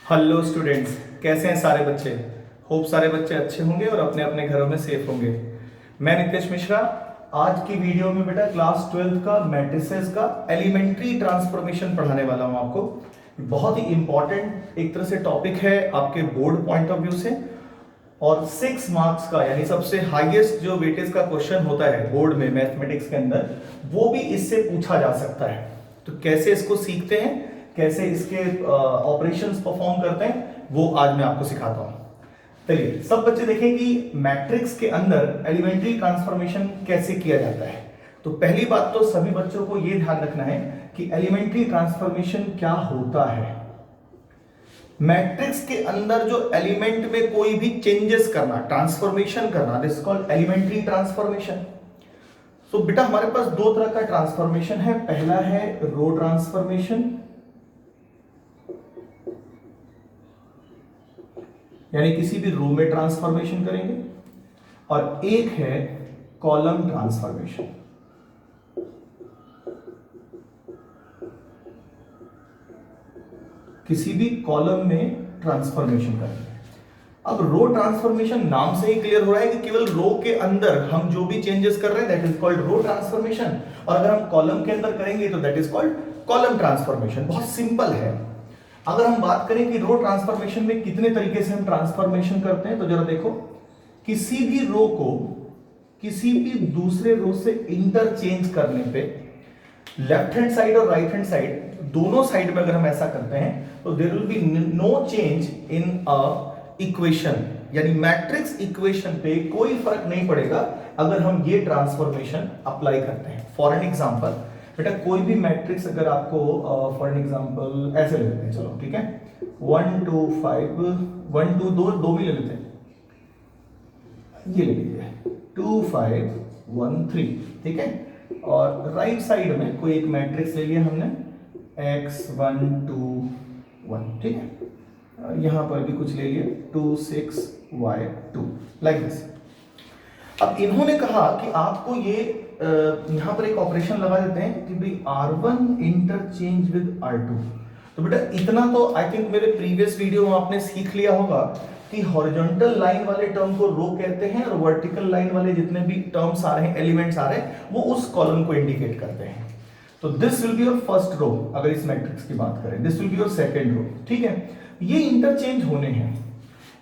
Hello students, कैसे हैं सारे बच्चे। होप सारे बच्चे अच्छे होंगे और अपने अपने घरों में सेफ होंगे। मैं नितेश मिश्रा आज की वीडियो में बेटा क्लास 12 का मैट्रिसेस का एलिमेंट्री ट्रांसफॉर्मेशन पढ़ाने वाला हूं आपको। बहुत ही इंपॉर्टेंट एक तरह से टॉपिक है आपके बोर्ड पॉइंट ऑफ व्यू से, और 6 मार्क्स का यानी सबसे हाईएस्ट जो वेटेज का क्वेश्चन होता है बोर्ड में मैथमेटिक्स के अंदर, वो भी इससे पूछा जा सकता है। तो कैसे इसको सीखते हैं, कैसे इसके ऑपरेशंस परफॉर्म करते हैं, वो आज मैं आपको सिखाता हूं। चलिए सब बच्चे देखें कि मैट्रिक्स के अंदर एलिमेंट्री ट्रांसफॉर्मेशन कैसे किया जाता है। तो पहली बात तो सभी बच्चों को यह ध्यान रखना है कि एलिमेंट्री ट्रांसफॉर्मेशन क्या होता है। मैट्रिक्स के अंदर जो एलिमेंट में कोई भी चेंजेस करना, ट्रांसफॉर्मेशन करना, दिस कॉल्ड एलिमेंट्री ट्रांसफॉर्मेशन। सो बेटा हमारे पास दो तरह का ट्रांसफॉर्मेशन है। पहला है रो ट्रांसफॉर्मेशन, यानी किसी भी रो में ट्रांसफॉर्मेशन करेंगे, और एक है कॉलम ट्रांसफॉर्मेशन। किसी भी कॉलम में ट्रांसफॉर्मेशन करेंगे। अब रो ट्रांसफॉर्मेशन नाम से ही क्लियर हो रहा है कि केवल रो के अंदर हम जो भी चेंजेस कर रहे हैं that is called row transformation, और अगर हम कॉलम के अंदर करेंगे तो that is called column transformation. बहुत सिंपल है। अगर हम बात करें कि रो ट्रांसफॉर्मेशन में कितने तरीके से हम ट्रांसफॉर्मेशन करते हैं, तो जरा देखो, किसी भी रो को किसी भी दूसरे रो से इंटरचेंज करने पे लेफ्ट हैंड साइड और राइट हैंड साइड दोनों साइड में अगर हम ऐसा करते हैं तो there will be no change in a equation, यानी मैट्रिक्स इक्वेशन पे कोई फर्क नहीं पड़ेगा अगर हम ये ट्रांसफॉर्मेशन अप्लाई करते हैं। फॉर एन एग्जांपल बेटा कोई भी मैट्रिक्स अगर आपको फॉर एन एग्जांपल ऐसे ले लेते हैं, चलो ठीक है, 1 2 5 1 2 दो भी ले लेते हैं, ये ले लीजिए 2 5 1 3, ठीक है। और राइट साइड में कोई एक मैट्रिक्स ले लिया हमने x 1 2 1, ठीक है। यहां पर भी कुछ ले लिया 2 6 y 2, लाइक दिस। अब इन्होंने कहा कि आपको ये यहां पर एक ऑपरेशन लगा देते हैं कि भाई R1 इंटरचेंज विद R2। तो बेटा इतना तो आई थिंक मेरे प्रीवियस वीडियो में आपने सीख लिया होगा कि हॉरिजॉन्टल लाइन वाले टर्म को रो कहते हैं, और वर्टिकल लाइन वाले जितने भी टर्म्स आ रहे हैं, एलिमेंट्स आ रहे हैं, वो उस कॉलम को इंडिकेट करते हैं। तो this will be your first row अगर इस मैट्रिक्स की बात करें, this will be your second row, ठीक है। ये इंटरचेंज होने हैं।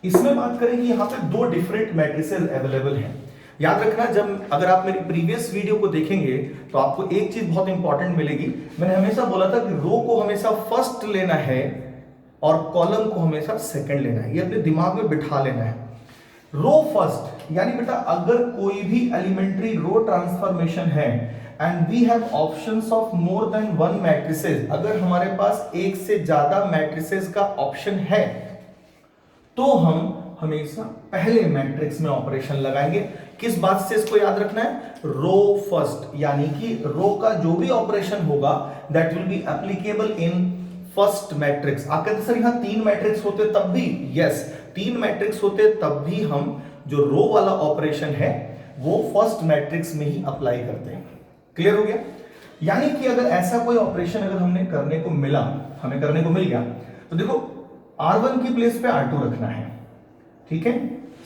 इसमें बात करें कि यहां पे दो डिफरेंट मैट्रिसेस अवेलेबल हैं। याद रखना, जब अगर आप मेरी प्रीवियस वीडियो को देखेंगे तो आपको एक चीज बहुत इंपॉर्टेंट मिलेगी। मैंने हमेशा बोला था कि रो को हमेशा फर्स्ट लेना है और कॉलम को हमेशा सेकंड लेना है। ये अपने दिमाग में बिठा लेना है। रो फर्स्ट यानी बेटा अगर कोई भी एलिमेंट्री रो ट्रांसफॉर्मेशन है and we have options of more than one matrices, अगर हमारे पास एक से ज्यादा मैट्रिसेस का ऑप्शन है तो हम हमेशा पहले मैट्रिक्स में ऑपरेशन लगाएंगे। किस बात से इसको याद रखना है? रो फर्स्ट, यानी कि रो का जो भी ऑपरेशन होगा that will be applicable in first matrix. आप कहते सर यहां 3 मैट्रिक्स होते तब भी, यस 3 मैट्रिक्स होते तब भी हम जो रो वाला ऑपरेशन है वो फर्स्ट मैट्रिक्स में ही अप्लाई करते हैं। क्लियर हो गया? यानी कि अगर ऐसा कोई ऑपरेशन अगर हमें करने को मिल गया तो देखो R1 की प्लेस पे R2 रखना है, ठीक है,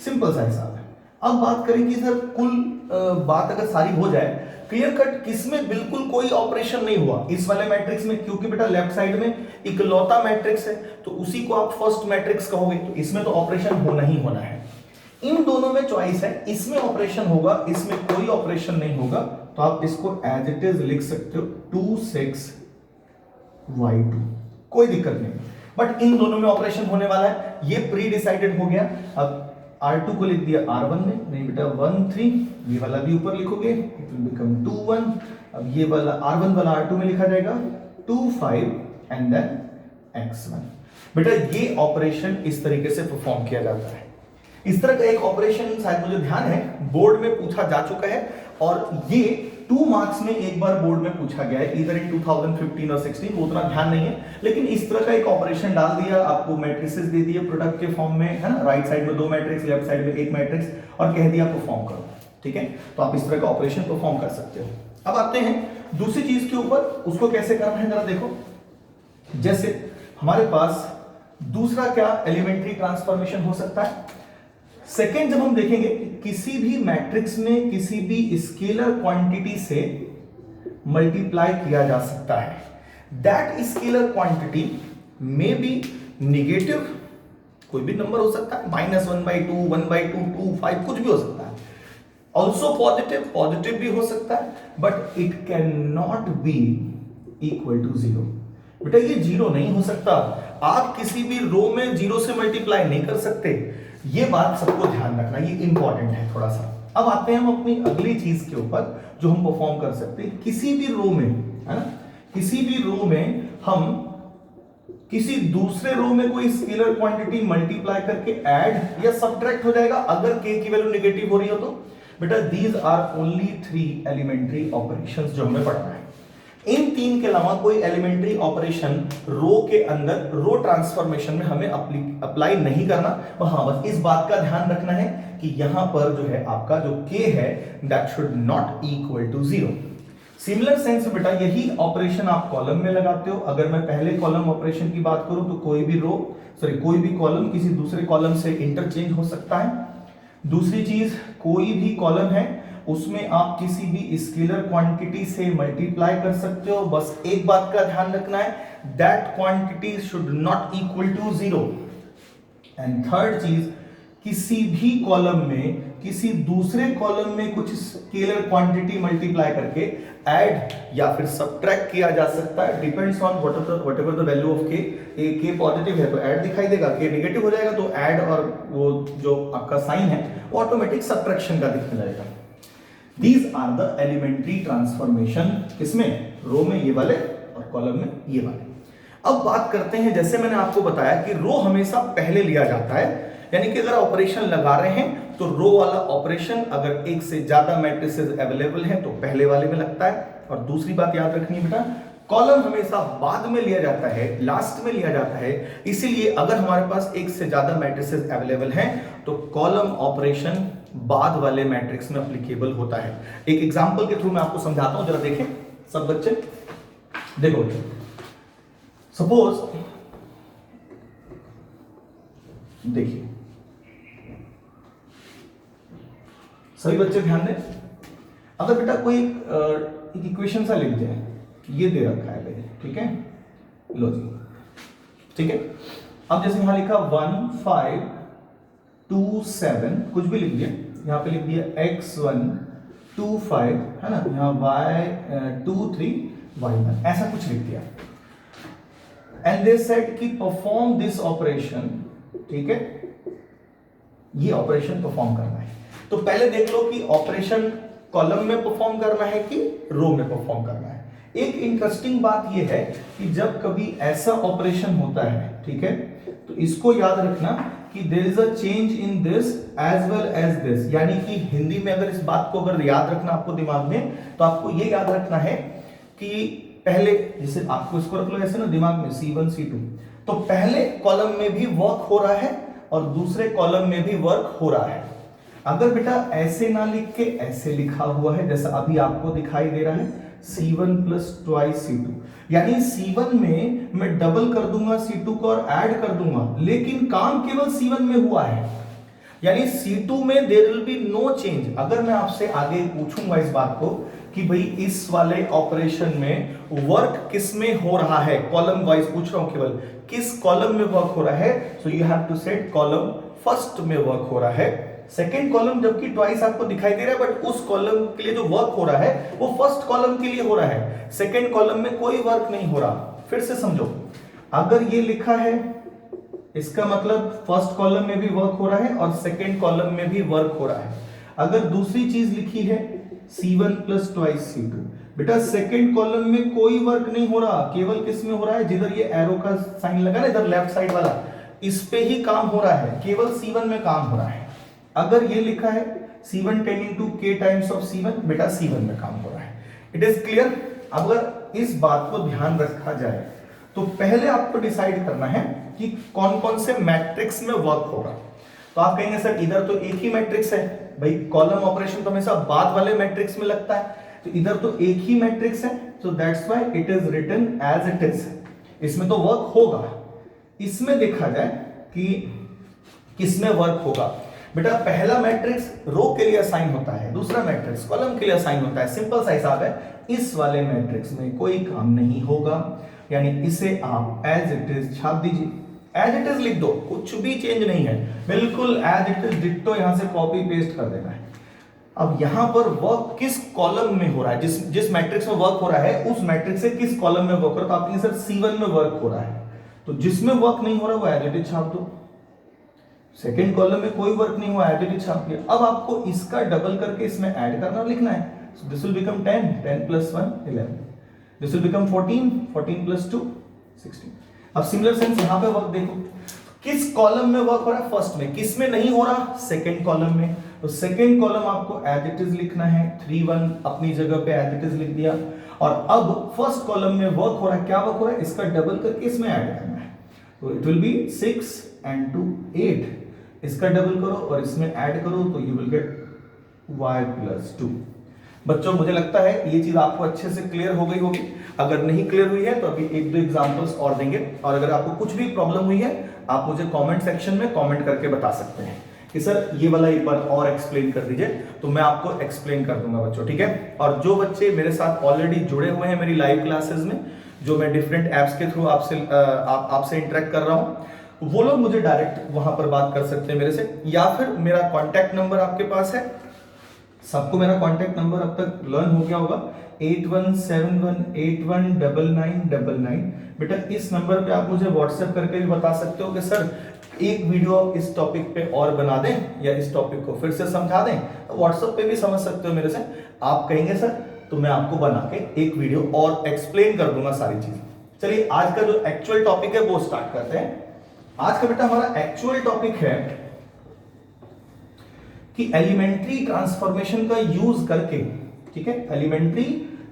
सिंपल सा हिसाब है। अब बात करें कि सर कुल बात अगर सारी हो जाए क्लियर कट, किसमें बिल्कुल कोई ऑपरेशन नहीं हुआ इस वाले मैट्रिक्स में, क्योंकि बेटा लेफ्ट साइड में इकलौता मैट्रिक्स है तो उसी को आप फर्स्ट मैट्रिक्स कहोगे, तो इसमें तो ऑपरेशन होना ही होना है। इन दोनों में चॉइस है, इसमें ऑपरेशन होगा, इसमें कोई ऑपरेशन नहीं होगा, तो आप इसको एज इट इज लिख सकते हो 2 6 y2, कोई दिक्कत नहीं। बट इन दोनों में ऑपरेशन होने वाला है, ये प्री डिसाइडेड हो गया। अब R2 को लिख दिया R1 में, नहीं बेटा 1 3, ये वाला भी ऊपर लिखोगे इट विल बिकम 2 1। अब ये वाला R1 वाला R2 में लिखा जाएगा 2 5 एंड देन x1। बेटा ये ऑपरेशन इस तरीके से परफॉर्म किया जाता है। इस तरह का एक ऑपरेशन शायद मुझे ध्यान है बोर्ड में पूछा जा चुका है, और ये 2 मार्क्स में एक बार बोर्ड में पूछा गया है, इधर इन 2015 और 16, वो उतना ध्यान नहीं है, लेकिन इस तरह का एक ऑपरेशन डाल दिया, आपको मैट्रिसेस दे दिए प्रोडक्ट के फॉर्म में, है ना, राइट साइड में 2 मैट्रिक्स, लेफ्ट साइड में 1 मैट्रिक्स, और कह दिया परफॉर्म करो, ठीक है। तो आप इस तरह का ऑपरेशन परफॉर्म कर सकते हो। अब आते हैं दूसरी चीज के ऊपर, उसको कैसे करना है जरा देखो। जैसे हमारे पास दूसरा क्या एलिमेंट्री ट्रांसफॉर्मेशन हो सकता है? सेकेंड, जब हम देखेंगे किसी भी मैट्रिक्स में किसी भी स्केलर क्वांटिटी से मल्टीप्लाई किया जा सकता है, that scalar quantity may be negative, कोई भी नंबर हो सकता है, -1/2, 1/2, 2, 5, कुछ भी हो सकता है। ऑल्सो पॉजिटिव, पॉजिटिव भी हो सकता है, but it can not be equal to 0। बेटा ये 0 नहीं हो सकता, आप किसी भी रो में 0 से मल्टीप्लाई नहीं कर सकते, ये बात सबको ध्यान रखना, ये इंपॉर्टेंट है थोड़ा सा। अब आते हैं हम अपनी अगली चीज के ऊपर जो हम परफॉर्म कर सकते हैं। किसी भी रो में, है ना, किसी भी रो में हम किसी दूसरे रो में कोई स्केलर क्वांटिटी मल्टीप्लाई करके ऐड या सब्ट्रैक्ट हो जाएगा अगर k की वैल्यू नेगेटिव हो रही हो तो। बेटा these are only 3 elementary operations जो हमें पढ़ना है। इन 3 के अलावा कोई एलिमेंट्री ऑपरेशन रो के अंदर रो ट्रांसफॉर्मेशन में हमें अप्लाई नहीं करना। हाँ, बस इस बात का ध्यान रखना है कि यहां पर जो है आपका जो k है that should not equal to 0। Similar sense बेटा यही ऑपरेशन आप कॉलम में लगाते हो। अगर मैं पहले कॉलम ऑपरेशन की बात करूं तो कोई भी कॉलम किसी दूसरे कॉलम से इंटरचेंज हो सकता है। दूसरी चीज, कोई भी कॉलम है उसमें आप किसी भी स्केलर क्वांटिटी से मल्टीप्लाई कर सकते हो। बस एक बात का ध्यान रखना है, that quantity should not equal to 0। And third चीज, किसी भी कॉलम में किसी दूसरे कॉलम में कुछ स्केलर क्वांटिटी मल्टीप्लाई करके ऐड या फिर सब्ट्रैक्ट किया जा सकता है, depends on whatever the value of k positive है तो ऐड दिखाई देगा, k नेगेटिव हो जाएगा तो ऐड और वो जो आपका साइन है वो ऑटोमेटिक सब्ट्रैक्शन का दिखने लगेगा। These are the elementary transformation, किसमें? रो में ये वाले और कॉलम में ये वाले। अब बात करते हैं, जैसे मैंने आपको बताया कि रो हमेशा पहले लिया जाता है, यानी कि अगर ऑपरेशन लगा रहे हैं तो रो वाला ऑपरेशन अगर एक से ज्यादा मैट्रिसेस अवेलेबल हैं तो पहले वाले में लगता है। और दूसरी बात याद रखनी है बेटा, कॉलम हमेशा बाद में लिया जाता है, लास्ट में लिया जाता है। इसीलिए अगर हमारे पास एक से ज्यादा मैट्रिसेस अवेलेबल हैं तो कॉलम ऑपरेशन बाद वाले मैट्रिक्स में एप्लीकेबल होता है। एक एग्जांपल के थ्रू मैं आपको समझाता हूं, जरा देखें सब बच्चे। देखो, सपोज देखिए, सभी बच्चे ध्यान दें। अगर बेटा कोई एक इक्वेशन सा लिख जाए, ये दे रखा है भाई, ठीक है, लो जी, ठीक है। अब जैसे यहां लिखा 1 5 2 7, कुछ भी लिख दिया, यहां पे लिख दिया x1 2 5, है ना, यहां y2 3 y1, ऐसा कुछ लिख दिया। एंड दे सेड कि परफॉर्म दिस ऑपरेशन, ठीक है, ये ऑपरेशन परफॉर्म करना है। तो पहले देख लो कि ऑपरेशन कॉलम में परफॉर्म करना है कि रो में परफॉर्म करना है। एक इंटरेस्टिंग बात यह है कि जब कभी ऐसा ऑपरेशन होता है, ठीक है, तो इसको याद रखना कि there is a change in this as well as this, यानी कि हिंदी में अगर इस बात को अगर याद रखना आपको दिमाग में, तो आपको ये याद रखना है कि पहले, जैसे आपको इसको रख लो ऐसे ना दिमाग में, C1 C2, तो पहले कॉलम में भी वर्क हो रहा है और दूसरे कॉलम में भी वर्क हो रहा है। अगर बेटा ऐसे ना लिख के ऐसे लिखा हुआ है, जैसा अभी आपको दिखाई दे रहा है, C1 प्लस ट्वाइस C2, यानी C1 में मैं डबल कर दूंगा C2 को और ऐड कर दूंगा, लेकिन काम केवल C1 में हुआ है, यानी C2 में there will be no change. अगर मैं आपसे आगे पूछूंगा इस बात को कि भाई इस वाले ऑपरेशन में वर्क किस में हो रहा है, कॉलम वाइज पूछ रहा हूं, केवल किस कॉलम में वर्क हो रहा है, so you have to set column first में वर्क हो रहा है। सेकेंड कॉलम जबकि ट्वाइस आपको दिखाई दे रहा है, बट उस कॉलम के लिए जो वर्क हो रहा है वो फर्स्ट कॉलम के लिए हो रहा है, सेकेंड कॉलम में कोई वर्क नहीं हो रहा। फिर से समझो, अगर ये लिखा है इसका मतलब फर्स्ट कॉलम में भी वर्क हो रहा है और सेकेंड कॉलम में भी वर्क हो रहा है। अगर दूसरी चीज लिखी है C1 प्लस ट्वाइस C2, बेटा सेकेंड कॉलम में कोई वर्क नहीं हो रहा, केवल किस में हो रहा है, जिधर ये एरो का साइन लगा ना, इधर लेफ्ट साइड वाला, इस पे ही काम हो रहा है, केवल C1 में काम हो रहा है। अगर ये लिखा है C1 tending to K times of C1, बेटा C1 में काम हो रहा है। It is clear? अगर इस बात को ध्यान रखा जाए तो पहले आपको डिसाइड करना है कि कौन कौन से मैट्रिक्स में वर्क होगा। तो आप कहेंगे सर इधर तो एक ही मैट्रिक्स है, भाई कॉलम ऑपरेशन तो हमेशा बाद वाले मैट्रिक्स में लगता है, तो इधर तो एक ही मैट्रिक्स है, so that's why it is written as it is, इसमें तो वर्क होगा। इसमें देखा जाए कि किसमें वर्क होगा। बेटा पहला मैट्रिक्स रो के लिए असाइन होता है, दूसरा मैट्रिक्स कॉलम के लिए असाइन होता है, सिंपल सा हिसाब है। इस वाले मैट्रिक्स में कोई काम नहीं होगा, यानी इसे आप एज इट इज छाप दीजिए, एज इट इज लिख दो, कुछ भी चेंज नहीं है, बिल्कुल एज इट इज डिट्टो यहां से कॉपी पेस्ट कर देना है। अब यहां पर वर्क किस कॉलम में हो रहा है, जिस मैट्रिक्स में वर्क हो रहा है उस मैट्रिक्स से किस कॉलम में वर्क हो रहा है, तो आपके सर C1 में वर्क हो रहा है, तो जिसमें वर्क नहीं हो रहा वो एज इट इज छाप दो। सेकंड कॉलम में कोई वर्क नहीं हुआ, एज इट इज छाप दिया। अब आपको इसका डबल करके इसमें ऐड करना और लिखना है। So this will become 10, 10 + 1 11, this will become 14, 14 + 2 16। अब सिमिलर सेंस यहां पे वर्क देखो, किस कॉलम में वर्क हो रहा है, फर्स्ट में, किस में नहीं हो रहा, सेकंड कॉलम में। तो सेकंड कॉलम आपको एज इट इज लिखना है, 3 1 अपनी जगह पे एज इट इज लिख दिया। और अब फर्स्ट कॉलम में वर्क हो रहा है, क्या वर्क हो रहा है, इसका डबल करके इसमें ऐड करना है। तो इट विल बी 6 and 2 8, इसका डबल करो और इसमें ऐड करो तो यू विल गेट y + 2। बच्चों मुझे लगता है ये चीज आपको अच्छे से क्लियर हो गई होगी। अगर नहीं क्लियर हुई है तो अभी एक दो एग्जांपल्स और देंगे, और अगर आपको कुछ भी प्रॉब्लम हुई है आप मुझे कमेंट सेक्शन में कमेंट करके बता सकते हैं कि सर ये वाला एक बार और एक्सप्लेन कर दीजिए, तो मैं आपको एक्सप्लेन कर दूंगा बच्चों, ठीक है। और जो बच्चे मेरे साथ ऑलरेडी जुड़े हुए हैं मेरी लाइव क्लासेस में, जो मैं डिफरेंट एप्स के थ्रू आपसे इंटरेक्ट कर रहा हूं, वो लोग मुझे डायरेक्ट वहां पर बात कर सकते हैं मेरे से, या फिर मेरा कॉन्टैक्ट नंबर आपके पास है, सबको मेरा कॉन्टैक्ट नंबर अब तक लर्न हो गया होगा, 8171819999। बेटा इस नंबर पे आप मुझे व्हाट्सएप करके भी बता सकते हो कि सर एक वीडियो इस टॉपिक पे और बना दें या इस टॉपिक को फिर से समझा दें। व्हाट्सएप पे भी समझ सकते हो मेरे से, आप कहेंगे सर तो मैं आपको बना के एक वीडियो और एक्सप्लेन कर दूंगा सारी चीजें। चलिए आज का जो एक्चुअल टॉपिक है वो स्टार्ट करते हैं। आज का बेटा हमारा एक्चुअल टॉपिक है कि एलिमेंट्री ट्रांसफॉर्मेशन का यूज करके, ठीक है, एलिमेंट्री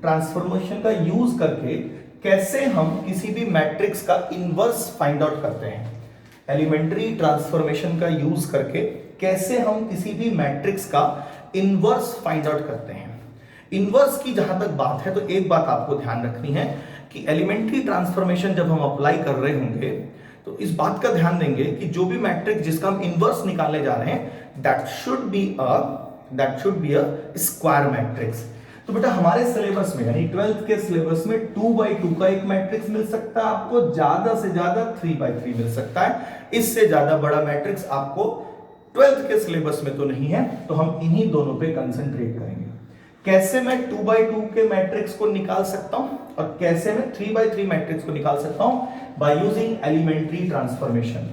ट्रांसफॉर्मेशन का यूज करके कैसे हम किसी भी मैट्रिक्स का इनवर्स फाइंड आउट करते हैं। एलिमेंट्री ट्रांसफॉर्मेशन का यूज करके कैसे हम किसी भी मैट्रिक्स का इनवर्स फाइंड आउट करते हैं। इनवर्स की जहां तक बात है तो एक बात आपको ध्यान रखनी है कि एलिमेंट्री ट्रांसफॉर्मेशन जब हम अप्लाई कर रहे होंगे तो इस बात का ध्यान देंगे कि जो भी मैट्रिक्स जिसका हम इनवर्स निकालने जा रहे हैं that should be a square matrix. तो बेटा हमारे सिलेबस में यानी 12th के सिलेबस में 2x2 का एक मैट्रिक्स मिल सकता है आपको, ज्यादा से ज्यादा 3x3 मिल सकता है, इससे ज्यादा बड़ा मैट्रिक्स आपको 12th के सिलेबस में तो नहीं है। तो हम इन्हीं दोनों पे कंसंट्रेट करेंगे, कैसे मैं 2x2 के मैट्रिक्स को निकाल सकता हूं और कैसे मैं 3x3 मैट्रिक्स को निकाल सकता हूं बाय यूजिंग एलिमेंट्री ट्रांसफॉर्मेशन।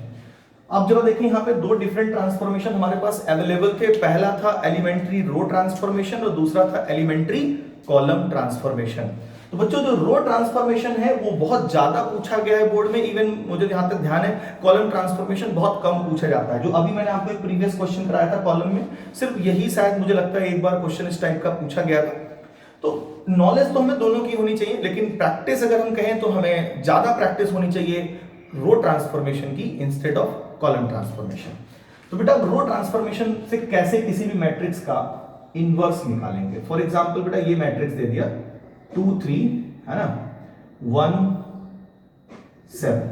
अब जरा देखिए यहाँ पे दो डिफरेंट ट्रांसफॉर्मेशन हमारे पास अवेलेबल थे। पहला था एलिमेंट्री रो ट्रांसफॉर्मेशन और दूसरा था एलिमेंट्री कॉलम ट्रांसफॉर्मेशन। तो बच्चों जो रो ट्रांसफॉर्मेशन है वो बहुत ज्यादा पूछा गया है बोर्ड में, इवन मुझे जहां तक ध्यान है कॉलम ट्रांसफॉर्मेशन बहुत कम पूछा जाता है। जो अभी मैंने आपको एक प्रीवियस क्वेश्चन कराया था कॉलम में, सिर्फ यही शायद मुझे लगता है एक बार क्वेश्चन इस टाइप का पूछा गया था। तो नॉलेज तो हमें दोनों की होनी चाहिए, लेकिन प्रैक्टिस अगर हम कहें तो हमें ज्यादा प्रैक्टिस होनी चाहिए रो ट्रांसफॉर्मेशन की इंस्टेड ऑफ कॉलम ट्रांसफॉर्मेशन। तो बेटा रो ट्रांसफॉर्मेशन से कैसे किसी भी मैट्रिक्स का इनवर्स निकालेंगे। फॉर एग्जांपल बेटा ये मैट्रिक्स दे दिया 2 3 है ना, 1 7,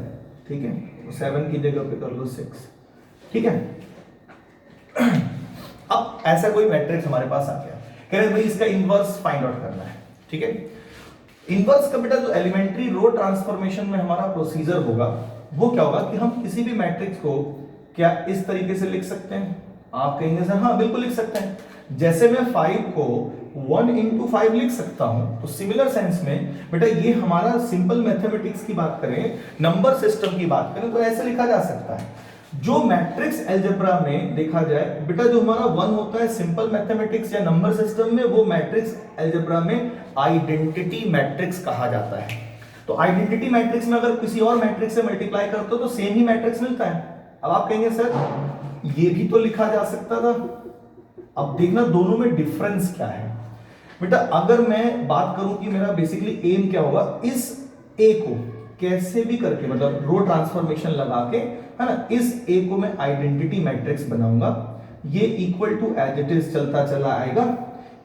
ठीक है, तो 7 की जगह पे कर लो 6, ठीक है। अब ऐसा कोई मैट्रिक्स हमारे पास आ गया, कह रहे भाई इसका इनवर्स फाइंड आउट करना है, ठीक है। इनवर्स का बेटा जो एलिमेंट्री रो ट्रांसफॉर्मेशन में हमारा प्रोसीजर होगा वो क्या होगा कि हम किसी भी मैट्रिक्स को क्या इस तरीके से लिख सकते हैं। आप कहेंगे सर हाँ बिल्कुल लिख सकते हैं, जैसे मैं 5 को 1 × 5 लिख सकता हूं, तो सिमिलर सेंस में बेटा ये हमारा सिंपल मैथमेटिक्स की बात करें, नंबर सिस्टम की बात करें तो ऐसे लिखा जा सकता है। जो मैट्रिक्स अलजेब्रा में देखा जाए बेटा जो हमारा 1 होता है सिंपल मैथमेटिक्स या नंबर सिस्टम में, वो मैट्रिक्स अलजेब्रा में आइडेंटिटी मैट्रिक्स कहा जाता है। तो आइडेंटिटी मैट्रिक्स में अगर किसी और मैट्रिक्स से मल्टीप्लाई करते हो तो सेम ही मैट्रिक्स मिलता है। अब आप कहेंगे सर ये भी तो लिखा जा सकता था। अब देखना दोनों में डिफरेंस क्या है। बेटा अगर मैं बात करूं कि मेरा बेसिकली एम क्या होगा, इस ए को कैसे भी करके मतलब रो ट्रांसफॉर्मेशन लगा के, है ना, इस ए को मैं आइडेंटिटी मैट्रिक्स बनाऊंगा, ये equal to as it is चलता चला आएगा।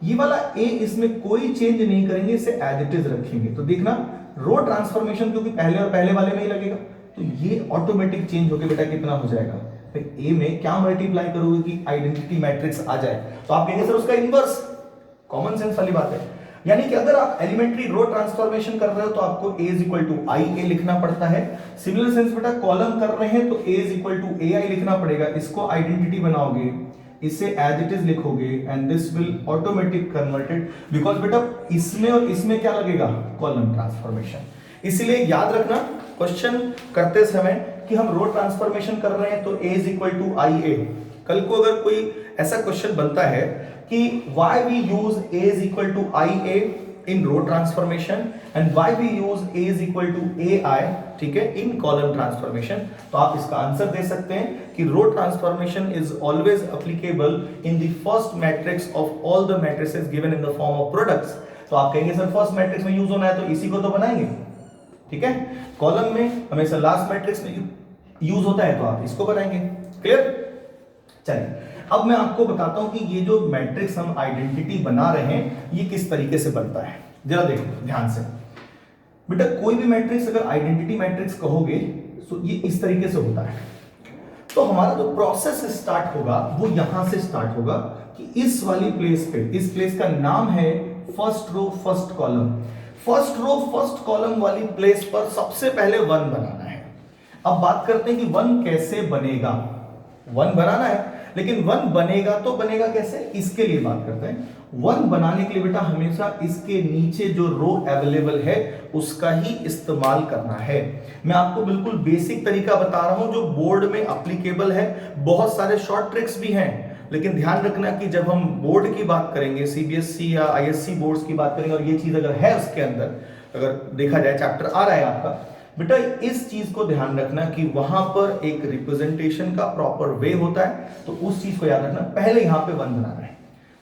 ये वाला ए इसमें कोई चेंज नहीं करेंगे, इसे एज इट इज रखेंगे। तो देखना रो ट्रांसफॉर्मेशन क्योंकि पहले और पहले वाले में ही लगेगा, तो ये ऑटोमेटिक चेंज होके बेटा कितना हो जाएगा, ए में क्या मल्टीप्लाई करोगे कि आइडेंटिटी मैट्रिक्स आ जाए, तो आप कहेंगे सर उसका इनवर्स, कॉमन सेंस वाली बात है। यानी कि अगर आप एलिमेंट्री रो ट्रांसफॉर्मेशन कर रहे हो तो आपको A is equal to I ए लिखना पड़ता है। सिमिलर सेंस बेटा कॉलम कर रहे हैं तो A इज इक्वल टू ए आई लिखना पड़ेगा। इसको आइडेंटिटी बनाओगे, इसे एज इट इज लिखोगे and this will automatic converted, because बेटा इसमें और इसमें क्या लगेगा, कॉलम ट्रांसफॉर्मेशन। इसलिए याद रखना क्वेश्चन करते समय कि हम रो ट्रांसफॉर्मेशन कर रहे हैं तो A is equal to I ए। कल को अगर कोई ऐसा क्वेश्चन बनता है कि why we use A is equal to IA in row transformation and why we use A is equal to AI, ठीक है, in column transformation, तो आप इसका आंसर दे सकते हैं कि row transformation is always applicable in the first matrix of all the matrices given in the form of products। तो आप कहेंगे सर फर्स्ट मैट्रिक्स में यूज होना है तो इसी को तो बनाएंगे, ठीक है, कॉलम में हमेशा लास्ट मैट्रिक्स में यूज होता है तो आप इसको बनाएंगे। क्लियर? चलिए अब मैं आपको बताता हूं कि ये जो मैट्रिक्स हम आइडेंटिटी बना रहे हैं ये किस तरीके से बनता है। जरा देखो ध्यान से बेटा, कोई भी मैट्रिक्स अगर आइडेंटिटी मैट्रिक्स कहोगे तो ये इस तरीके से होता है। तो हमारा जो प्रोसेस स्टार्ट होगा वो यहां से स्टार्ट होगा कि इस वाली प्लेस पे, इस प्लेस का नाम है first row first column. First row first column वाली प्लेस पर सबसे पहले 1 बनाना है। अब बात करते हैं कि 1 कैसे बनेगा। 1 बनाना है, लेकिन 1 बनेगा तो बनेगा कैसे, इसके लिए बात करते हैं। 1 बनाने के लिए बेटा हमेशा इसके नीचे जो रो अवेलेबल है उसका ही इस्तेमाल करना है। मैं आपको बिल्कुल बेसिक तरीका बता रहा हूं जो बोर्ड में एप्लीकेबल है। बहुत सारे शॉर्ट ट्रिक्स भी हैं, लेकिन ध्यान रखना कि जब हम बोर्ड की बात करेंगे, सीबीएसई या आईएससी बोर्ड्स की बात करेंगे और ये चीज अगर है उसके अंदर, अगर देखा जाए चैप्टर आ रहा है आपका, बेटा इस चीज को ध्यान रखना कि वहां पर एक रिप्रेजेंटेशन का प्रॉपर वे होता है। तो उस चीज को याद रखना, पहले यहां पे 1 बनाना है।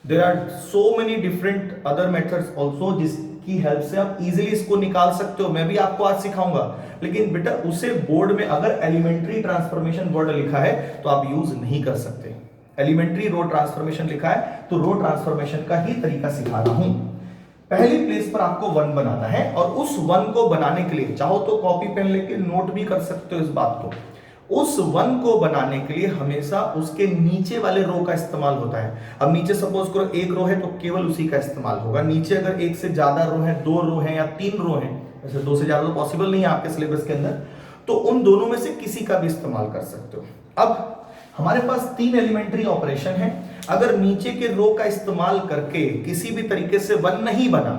There are so many different other methods also जिसकी हेल्प से आप इजीली इसको निकाल सकते हो। मैं भी आपको आज सिखाऊंगा, लेकिन बेटा उसे बोर्ड में अगर एलिमेंट्री ट्रांसफॉर्मेशन वर्ड लिखा है तो आप यूज नहीं कर सकते। एलिमेंट्री रो ट्रांसफॉर्मेशन लिखा है तो रो ट्रांसफॉर्मेशन का ही तरीका सिखा रहा हूं। पहली प्लेस पर आपको 1 बनाना है और उस 1 को बनाने के लिए चाहो तो कॉपी पेन लेके नोट भी कर सकते हो इस बात को। उस 1 को बनाने के लिए हमेशा उसके नीचे वाले रो का इस्तेमाल होता है। अब नीचे सपोज करो 1 रो है तो केवल उसी का इस्तेमाल होगा। नीचे अगर 1 से ज्यादा रो है, 2 रो है या 3 रो है, वैसे 2 से ज्यादा तो पॉसिबल नहीं है आपके सिलेबस के अंदर, तो उन दोनों में से किसी का भी इस्तेमाल कर सकते हो। अब हमारे पास 3 एलिमेंट्री ऑपरेशन है। अगर नीचे के रो का इस्तेमाल करके किसी भी तरीके से 1 नहीं बना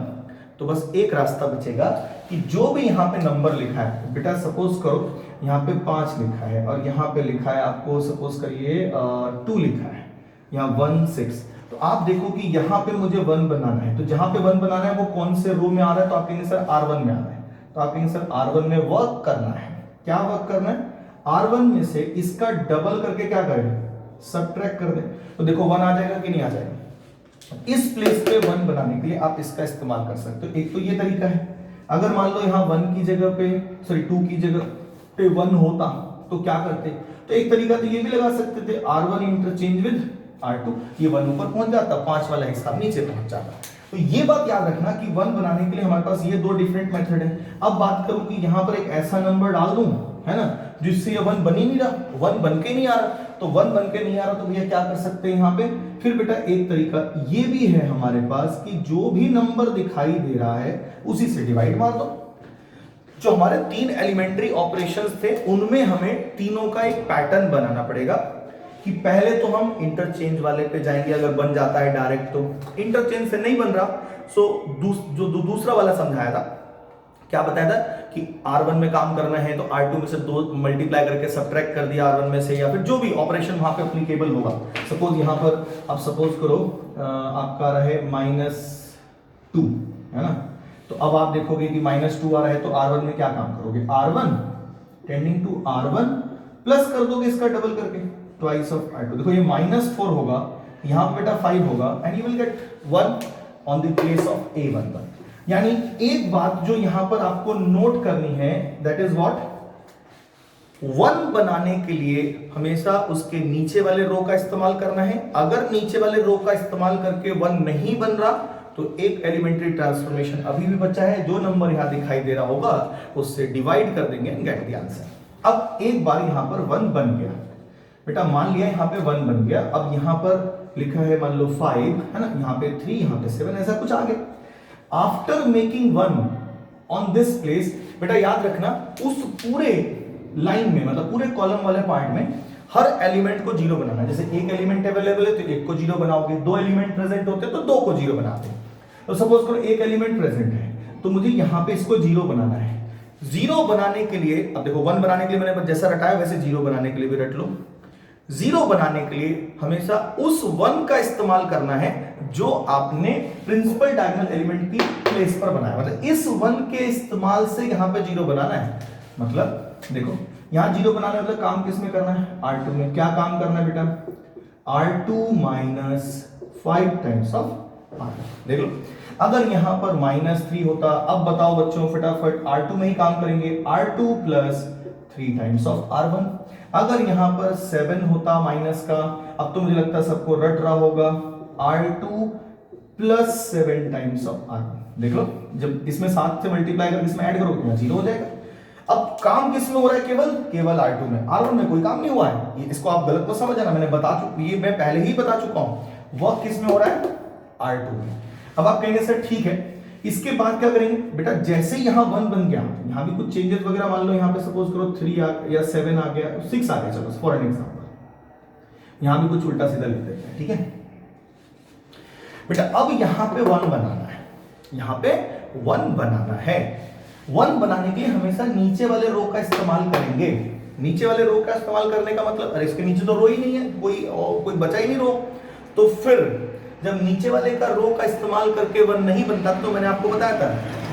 तो बस एक रास्ता बचेगा कि जो भी यहां पे नंबर लिखा है, बेटा सपोज करो यहां पे 5 लिखा है और यहां पे लिखा है आपको सपोज करिए 2 लिखा है, यहां 1 6, तो आप देखो कि यहां पे मुझे 1 बनाना है। तो जहां पे 1 बनाना है वो कौन से रो में आ रहा है, तो आप कहेंगे सर R1 में आ रहा है। तो आप कहेंगे सर R1 में वर्क करना है। क्या वर्क करना है, R1 में से इसका डबल करके क्या करें, सबट्रैक्ट कर दें। तो देखो 1 आ जाएगा कि नहीं आ जाएगा। इस प्लेस पे 1 बनाने के लिए आप इसका इस्तेमाल कर सकते हो। एक तो ये तरीका है, अगर मान लो यहाँ 1 की जगह पे 2 की जगह पे 1 होता तो क्या करते, तो एक तरीका तो ये भी लगा सकते थे R1 इंटरचेंज विद R2, ये 1 ऊपर पहुंच जाता, 5 वाला हिसाब नीचे पहुंच जाता। तो ये बात याद रखना कि 1 बनाने के लिए हमारे पास ये 2 डिफरेंट मेथड है। अब बात करूं कि यहां पर एक ऐसा नंबर डाल दूं, है ना, जिससे ये 1 बन ही नहीं रहा, 1 बन के नहीं आ रहा। तो 1 बन के नहीं आ रहा तो भैया क्या कर सकते हैं यहाँ पे, फिर बेटा एक तरीका ये भी है हमारे पास कि जो भी नंबर दिखाई दे रहा है उसी से डिवाइड मार दो। जो हमारे 3 एलिमेंट्री ऑपरेशंस थे उनमें हमें तीनों का एक पैटर्न बनाना पड़ेगा कि पहले तो हम इंटरचेंज वाले पे जाएंगे। अगर बन जाता है डायरेक्ट तो इंटरचेंज से नहीं बन रहा, सो जो दूसरा वाला समझाया था, क्या बताया था कि R1 में काम करना है तो R2 में से 2 मल्टीप्लाई करके सब्ट्रैक्ट कर दिया R1 में से, या फिर जो भी ऑपरेशन वहां पे एप्लीकेबल होगा। सपोज यहां पर आप सपोज करो आपका रहे -2, है ना, तो अब आप देखोगे कि -2 आ रहा है तो R1 में क्या काम करोगे, R1 tending to R1 plus कर दोगे इसका डबल करके ट्वाइस ऑफ R2। देखो ये -4 होगा, यहां पे बेटा 5 होगा and you will gate 1 on the place of A11। यानी एक बात जो यहां पर आपको नोट करनी है, दैट इज व्हाट, 1 बनाने के लिए हमेशा उसके नीचे वाले रो का इस्तेमाल करना है। अगर नीचे वाले रो का इस्तेमाल करके 1 नहीं बन रहा तो एक एलिमेंट्री ट्रांसफॉर्मेशन अभी भी बचा है, जो नंबर यहां दिखाई दे रहा होगा उससे डिवाइड कर देंगे एंड गेट द आंसर। अब एक बार यहां पर 1 बन गया बेटा, मान लिया यहां पे 1 बन गया, अब यहां पर लिखा है मान लो 5 है ना, यहां पे 3, यहां पे 7, ऐसा कुछ आ गया। After making 1 on this place, बेटा याद रखना उस पूरे लाइन में मतलब पूरे कॉलम वाले पार्ट में हर एलिमेंट को 0 बनाना। जैसे एक एलिमेंट अवेलेबल है तो एक को 0 बनाओगे, 2 एलिमेंट प्रेजेंट होते तो 2 को 0 बनाते। तो सपोज करो एक एलिमेंट प्रेजेंट है तो मुझे यहां पे इसको 0 बनाना है। 0 बनाने के लिए अब देखो 1 बनाने के लिए मैंने जैसा रटाया वैसे 0 बनाने के लिए भी रट लो। 0 बनाने के लिए हमेशा उस 1 का इस्तेमाल करना है जो आपने प्रिंसिपल डायगोनल एलिमेंट की प्लेस पर बनाया, मतलब इस 1 के इस्तेमाल से यहां पे 0 बनाना है। मतलब देखो यहां 0 बनाना मतलब काम किस में करना है, R2 में। क्या काम करना है बेटा, R2 minus 5 times of R1। देख लो अगर यहां पर -3 होता, अब बताओ बच्चों फटाफट R2 में ही काम करेंगे, R2 plus 3 times of R1। अगर यहां पर 7 होता माइनस का, अब तो मुझे लगता है सबको रट रहा होगा, R2 plus 7 times of R1। देख लो जब इसमें 7 से मल्टीप्लाई करके इसमें ऐड करोगे तो 0 हो जाएगा। अब काम किस में हो रहा है, केवल R2 में, R1 में कोई काम नहीं हुआ है। इसको आप गलत को समझ आना, मैंने बता चुका, ये मैं पहले ही बता चुका हूं, वह किस में हो रहा है, R2 में। अब आप कहेंगे सर ठीक है, इसके बाद क्या करेंगे बेटा, जैसे यहां 1 बन गया, यहां भी कुछ चेंजेस वगैरह, मान लो यहां पे सपोज करो 3 या 7 आ गया, 6 आ गया, चलो फॉर एन एग्जांपल, यहां भी कुछ उल्टा सीधा लिख देते हैं, ठीक है बेटा। अब यहां पे 1 बनाना है, यहां पे 1 बनाना है। 1 बनाने के लिए हमेशा नीचे वाले रो का इस्तेमाल करेंगे। नीचे वाले रो का इस्तेमाल करने का मतलब, अरे इसके नीचे तो रो ही नहीं है, कोई बचा ही नहीं रो, तो फिर जब नीचे वाले का रो का इस्तेमाल करके 1 नहीं बनता, तो मैंने आपको बताया था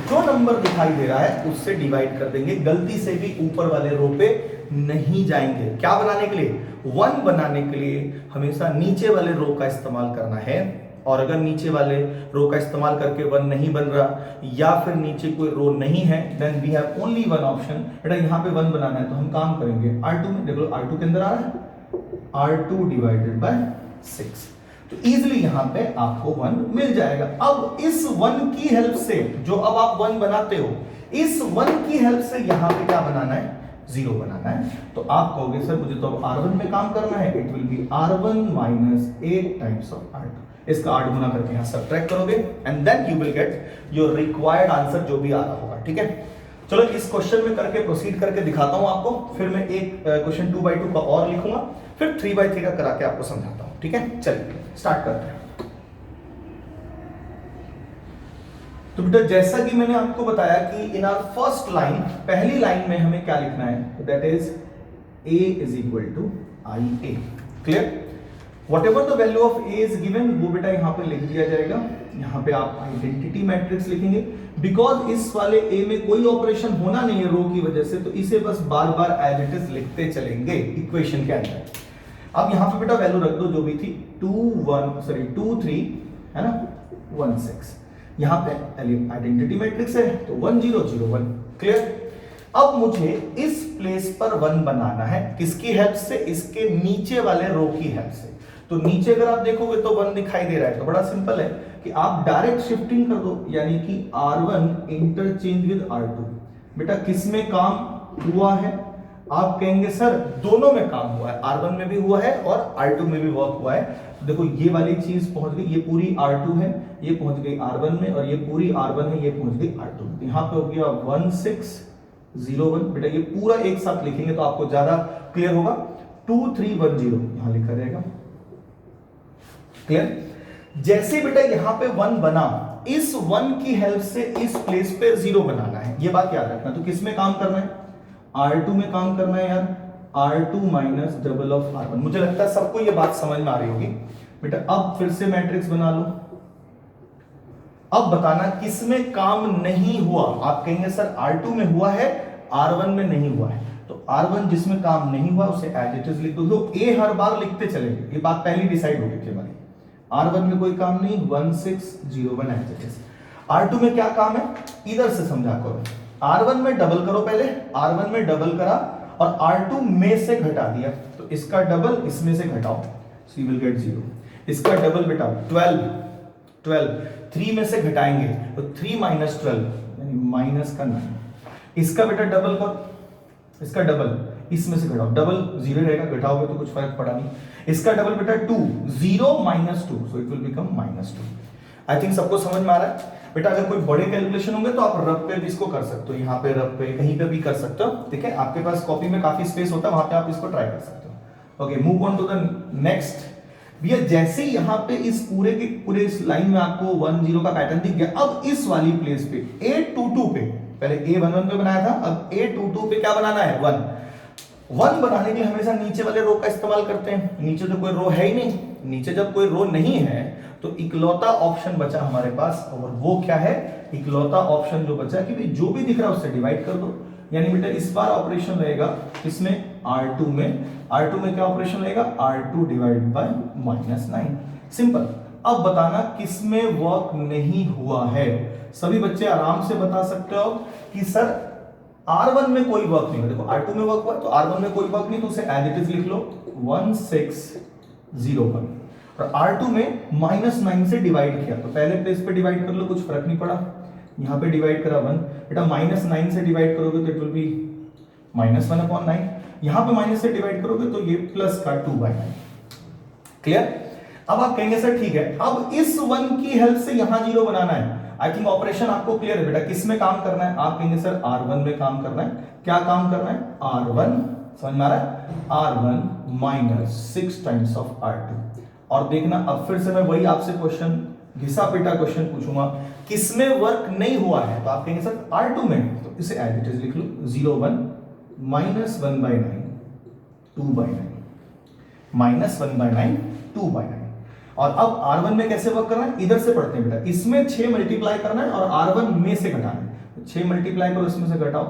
जो नंबर दिखाई दे रहा है उससे डिवाइड कर देंगे, गलती से भी ऊपर वाले रो पे नहीं जाएंगे। क्या बनाने के लिए, 1 बनाने के लिए हमेशा नीचे वाले रो का इस्तेमाल करना है। और अगर नीचे वाले रो का इस्तेमाल करके 1 नहीं बन रहा या फिर नीचे कोई रो नहीं है, then we have only one option, बेटा यहाँ पे 1 बनाना है तो हम काम करेंगे R2 में। देख लो R2 के अंदर आ रहा है R2 डिवाइडेड बाय 6, तो इजीली यहां पे आपको 1 मिल जाएगा। अब इस 1 की हेल्प से, जो अब आप 1 बनाते हो, इस 1 की हेल्प से यहां पे क्या बनाना है, 0 बनाना है। तो आप कहोगे सर मुझे तो अब R1 में काम करना है, it will be R1 minus 8 times of R2। इसका 8 गुना करके यहां सब्ट्रैक्ट करोगे and then you will get your required answer जो भी आ रहा होगा, ठीक है। चलो इस क्वेश्चन में करके प्रोसीड करके दिखाता हूं आपको, फिर मैं एक क्वेश्चन 2/2 का और लिखूंगा, फिर 3/3 का करा के आपको समझाता हूं, ठीक है। चलिए स्टार्ट करते हैं। तो बेटा जैसा कि मैंने आपको बताया कि इन आवर फर्स्ट लाइन, पहली लाइन में हमें क्या लिखना है, that is a is equal to I A. Clear, whatever the value of a is given, वो बेटा यहां पे लिख दिया जाएगा। यहां पे आप आइडेंटिटी मैट्रिक्स लिखेंगे, बिकॉज इस वाले a में कोई ऑपरेशन होना नहीं है रो की वजह से, तो इसे बस बार बार एज इट इज लिखते चलेंगे इक्वेशन के अंदर। अब यहां पे बेटा वैल्यू रख दो जो भी थी, 2 3 है ना 1 6। यहां पे आइडेंटिटी मैट्रिक्स है तो 1 0 0 1। क्लियर, अब मुझे इस प्लेस पर 1 बनाना है, किसकी हेल्प से, इसके नीचे वाले रो की हेल्प से। तो नीचे अगर आप देखोगे तो 1 दिखाई दे रहा है, तो बड़ा सिंपल है कि आप डायरेक्ट शिफ्टिंग कर दो, यानी कि R1 इंटरचेंज विद R2। बेटा किस में काम हुआ है, आप कहेंगे सर दोनों में काम हुआ है, R1 में भी हुआ है और R2 में भी वर्क हुआ है। देखो ये वाली चीज पहुंच गई, ये पूरी R2 है, ये पहुंच गई R1 में, और ये पूरी R1 है, ये पहुंच गई R2 में। यहां पे हो गया 1 6 0 1। बेटा ये पूरा एक साथ लिखेंगे तो आपको ज्यादा क्लियर होगा। 2 3 1 0 यहां लिखा जाएगा। क्लियर, जैसे बेटा यहां पे 1 बना, इस 1 की हेल्प से इस प्लेस पे 0 बनाना है, ये बात याद रखना। तो किस में काम करना है, R2 में काम करना है यार, R2 minus double of R1। मुझे लगता है सबको ये बात समझ में आ रही होगी। बेटा अब फिर से मैट्रिक्स बना लो, अब बताना किस में काम नहीं हुआ। आप कहेंगे सर R2 में हुआ है, R1 में नहीं हुआ है, तो R1 जिसमें काम नहीं हुआ उसे एज इट इज लिख दो। A हर बार लिखते चलेंगे, ये बात पहली डिसाइड हो गई थी हमारी। R1 में कोई काम नहीं, 1 6 0 1 एज इट इज। R2 में क्या काम है, इधर से समझा करो। R1 में डबल करो, पहले R1 में डबल करा और R2 में से घटा दिया, तो इसका डबल इसमें से घटाओ, so you will get 0। इसका डबल बेटा 12 3 में से घटाएंगे तो 3 माइनस 12 यानी माइनस का 9। इसका बेटा डबल का, इसका डबल इसमें से घटाओ, डबल 0 रहेगा, घटाओगे तो कुछ फर्क पड़ा नहीं। इसका डबल बेटा 2, 0 - 2, so it will become -2। I think सबको समझ में आ रहा है बेटा। अगर कोई बड़े कैलकुलेशन होंगे तो आप रफ पे भी इसको कर सकते हो, यहाँ पे रफ पे कहीं पे भी कर सकते हो, ठीक है। आपके पास कॉपी में काफी स्पेस होता है, वहां पे आप इसको ट्राई कर सकते हो। Okay, move on to the next. भैया जैसे ही यहाँ पे इस पूरे के पूरे इस लाइन में आपको 1 0 का पैटर्न दिख गया, अब इस वाली प्लेस पे A22 पे, पहले A11 पे बनाया था, अब A22 पे क्या बनाना है, 1 बनाने के लिए हमेशा नीचे वाले रो का इस्तेमाल करते हैं। नीचे तो कोई रो है ही नहीं, नीचे जब कोई रो नहीं है तो इकलौता ऑप्शन बचा हमारे पास, और वो क्या है, इकलौता ऑप्शन जो बचा कि भाई जो भी दिख रहा है उससे डिवाइड कर दो। यानी बेटा इस बार ऑपरेशन रहेगा इसमें R2 में क्या ऑपरेशन रहेगा, R2 डिवाइड बाय -9। सिंपल। अब बताना किसमें वर्क नहीं हुआ है। सभी बच्चे आराम से बता सकते हो कि सर R1 में कोई वर्क नहीं है। देखो R2 में वर्क हुआ तो R1 में कोई वर्क नहीं, तो उसे एज इट इज लिख लो 1601। और R2 में -9 से डिवाइड किया तो पहले प्लेस पे डिवाइड कर लो, कुछ फर्क नहीं पड़ा। यहां पे डिवाइड करा 1, बेटा -9 से डिवाइड करोगे तो इट विल बी -1/9। यहां पे माइनस से डिवाइड करोगे तो ये प्लस का 2/9। क्लियर। अब आप कहेंगे सर ठीक है, अब इस 1 की हेल्प से यहां 0 बनाना है। आई थिंक ऑपरेशन आपको क्लियर है बेटा, किस में काम करना है। आप कहेंगे सर R1 में काम करना है। क्या काम करना है, R1, समझ में आ रहा है, R1 -6 टाइम्स ऑफ R2। और देखना अब फिर से मैं वही आपसे क्वेश्चन, घिसा पिटा क्वेश्चन पूछूंगा, किसमें वर्क नहीं हुआ है, तो आप कहेंगे सर R2 में, तो इसे एज इट इज लिख लो 01 -1/9 2/9 -1/9 2/9। और अब R1 में कैसे वर्क करना है, इधर से पढ़ते हैं बेटा। इसमें 6 मल्टीप्लाई करना है और R1 में से घटाना है। 6 मल्टीप्लाई करो, इसमें से घटाओ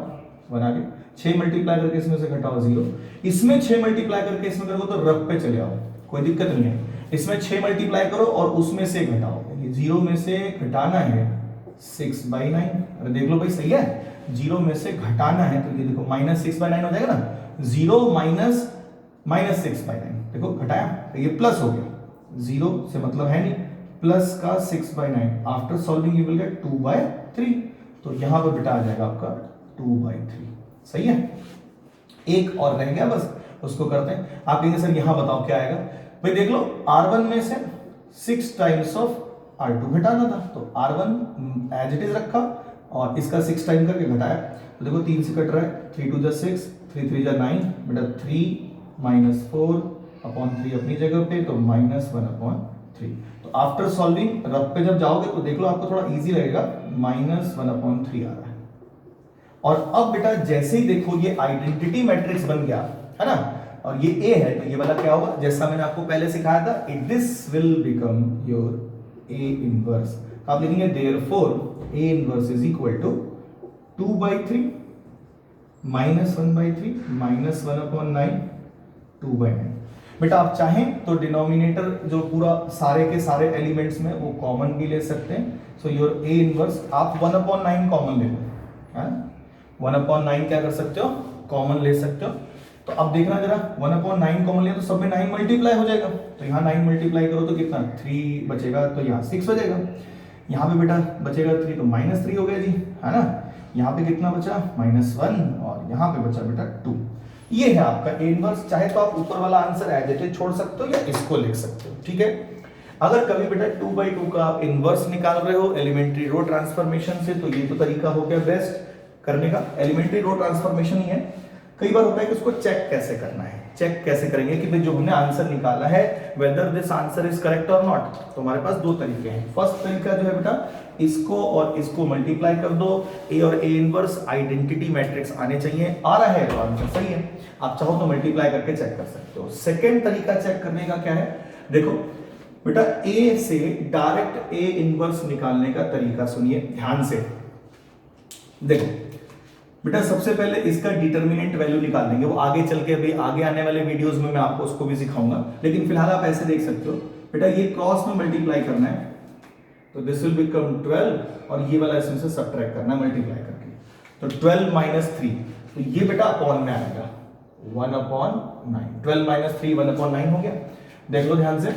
1 आ गया, 6 मल्टीप्लाई करके इसमें से घटाओ 0, इसमें 6 मल्टीप्लाई करके इसमें करोगे तो रफ पे चले आओ, कोई दिक्कत नहीं है। इसमें 6 मल्टीप्लाई करो और उसमें से घटाओ, 0 में से घटाना है 6/9। अरे देख लो भाई सही है, 0 में से घटाना है तो ये देखो -6/9 हो जाएगा ना, 0 - -6/9, देखो घटाया तो ये प्लस हो गया, 0 से मतलब है नहीं, प्लस का 6/9। After solving you will gate 2/3, तो यहां पर बेटा आ जाएगा आपका 2/3। सही है, एक और रह गया बस, उसको करते हैं। आप कहेंगे सर यहां बताओ क्या आएगा, भाई देख लो R1 में से 6 टाइम्स ऑफ R2 घटाना था, तो R1 एज इट इज रखा और इसका 6 टाइम करके घटाया, तो देखो 3 से कट रहा है, 3 2 6, 3 3 9, बेटा 3 - 4/3 अपनी जगह पे, तो -1/3। तो आफ्टर सॉल्विंग रफ पे जब जाओगे तो देख लो आपको थोड़ा इजी लगेगा, -1/3 आ रहा है। और अब बेटा जैसे ही देखो ये आइडेंटिटी मैट्रिक्स बन गया है ना, और ये A है, तो ये वाला क्या होगा, जैसा मैंने आपको पहले सिखाया था, this will become your A inverse. आप लिखेंगे therefore A inverse is equal to 2/3 -1/3 -1/9 2/9। बेटा आप चाहें तो डिनोमिनेटर जो पूरा सारे के सारे एलिमेंट्स में वो कॉमन भी ले सकते हैं। सो योर A इनवर्स आप 1/9 कॉमन ले लो, 1/9 क्या कर सकते हो, कॉमन ले सकते हो। तो अब देखना जरा, 1/9 कॉमन लिया तो सब में 9 मल्टीप्लाई हो जाएगा, तो यहाँ 9 मल्टीप्लाई करो तो कितना 3 बचेगा, तो यहाँ 6 हो जाएगा। यहाँ पे बेटा बचेगा 3 तो -3 हो गया जी, है ना। यहाँ पे कितना बचा, -1, और यहाँ पे बचा बेटा 2। ये है आपका A इनवर्स। चाहे तो आप ऊपर वाला आंसर एज इट इज छोड़ सकते हो या इसको लिख सकते हो, ठीक है। अगर कभी बेटा 2/2 का आप इनवर्स निकाल रहे हो एलिमेंट्री रो ट्रांसफॉर्मेशन से, तो ये तो तरीका हो गया बेस्ट करने का, एलिमेंट्री रो ट्रांसफॉर्मेशन ही है। कई बार होता है कि उसको चेक कैसे करना है, चेक कैसे करेंगे कि भाई जो हमने आंसर निकाला है whether this answer is correct और नॉट। तो हमारे पास दो तरीके हैं। फर्स्ट तरीका जो है बेटा, इसको और इसको मल्टीप्लाई कर दो, ए और ए इनवर्स आइडेंटिटी मैट्रिक्स आने चाहिए, आ रहा है तो आंसर सही है। आप चाहो तो मल्टीप्लाई करके चेक कर सकते हो। सेकेंड तरीका चेक करने का क्या है, देखो बेटा ए से डायरेक्ट ए इनवर्स निकालने का तरीका सुनिए ध्यान से। देखो बेटा सबसे पहले इसका डिटरमिनेंट वैल्यू निकाल देंगे, वो आगे चल के अभी आगे आने वाले वीडियोस में मैं आपको उसको भी सिखाऊंगा, लेकिन फिलहाल आप ऐसे देख सकते हो बेटा, ये क्रॉस में मल्टीप्लाई करना है तो दिस विल बिकम 12 और ये वाला इसमें से सब्ट्रैक्ट करना है मल्टीप्लाई करके, तो 12 - 3, तो ये बेटा अपॉन में आएगा 1/9। 12 - 3 1/9 हो गया। देख लो ध्यान से,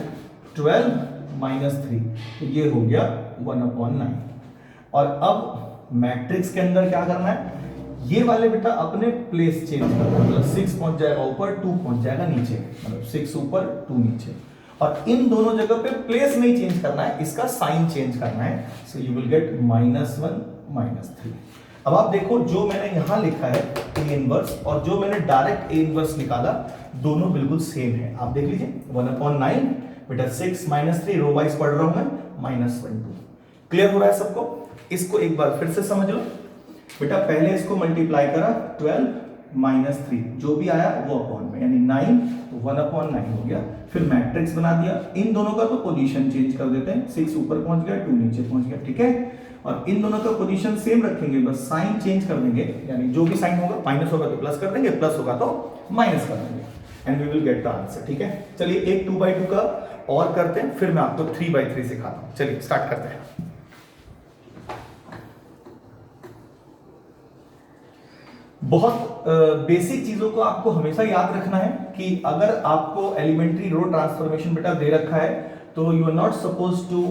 12 - 3 तो ये हो गया 1/9। और अब मैट्रिक्स के अंदर क्या करना है, ये वाले बेटा अपने प्लेस चेंज करना है, मतलब 6 पहुंच जाएगा ऊपर, 2 पहुंच जाएगा नीचे, मतलब 6 ऊपर 2 नीचे, और इन दोनों जगह पे प्लेस नहीं चेंज करना है, इसका साइन चेंज करना है। So you will gate -1 -3। अब आप देखो जो मैंने यहां लिखा है ए इनवर्स और जो मैंने डायरेक्ट ए इनवर्स निकाला दोनों बिल्कुल सेम है। आप देख लीजिए 1/9 बेटा 6 -3 रो वाइज पढ़ रहा हूं मैं -1 2। क्लियर हो रहा है सबको? इसको एक बार फिर से समझ लो बेटा। पहले इसको मल्टीप्लाई करा 12 -3 जो भी आया वो अपॉन में, यानी 9 तो 1/9 हो गया। फिर मैट्रिक्स बना दिया, इन दोनों का तो पोजीशन चेंज कर देते हैं, 6 ऊपर पहुंच गया 2 नीचे पहुंच गया, ठीक है। और इन दोनों का पोजीशन सेम रखेंगे, बस साइन चेंज कर देंगे, यानी जो भी साइन होगा माइनस होगा तो प्लस कर देंगे, प्लस होगा तो माइनस कर देंगे, and we will get the answer, ठीक है। चलिए एक 2/2 का और करते हैं, फिर मैं आपको 3/3 सिखाता हूं। चलिए स्टार्ट करते हैं। बहुत बेसिक चीजों को आपको हमेशा याद रखना है कि अगर आपको एलिमेंट्री रो ट्रांसफॉर्मेशन बेटा दे रखा है तो you are not suppose to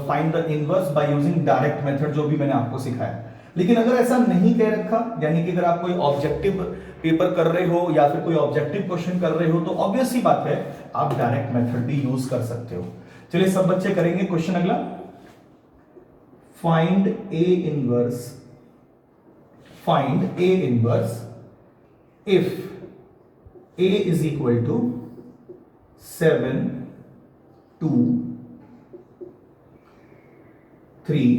find the inverse by using direct method, जो भी मैंने आपको सिखाया। लेकिन अगर ऐसा नहीं कह रखा, यानी कि अगर आप कोई ऑब्जेक्टिव पेपर कर रहे हो या फिर कोई ऑब्जेक्टिव क्वेश्चन कर रहे हो तो ऑब्वियस सी बात है आप डायरेक्ट मेथड भी यूज कर सकते हो। चलिए सब बच्चे करेंगे क्वेश्चन अगला। Find A inverse, find A inverse if a is equal to 7 2 3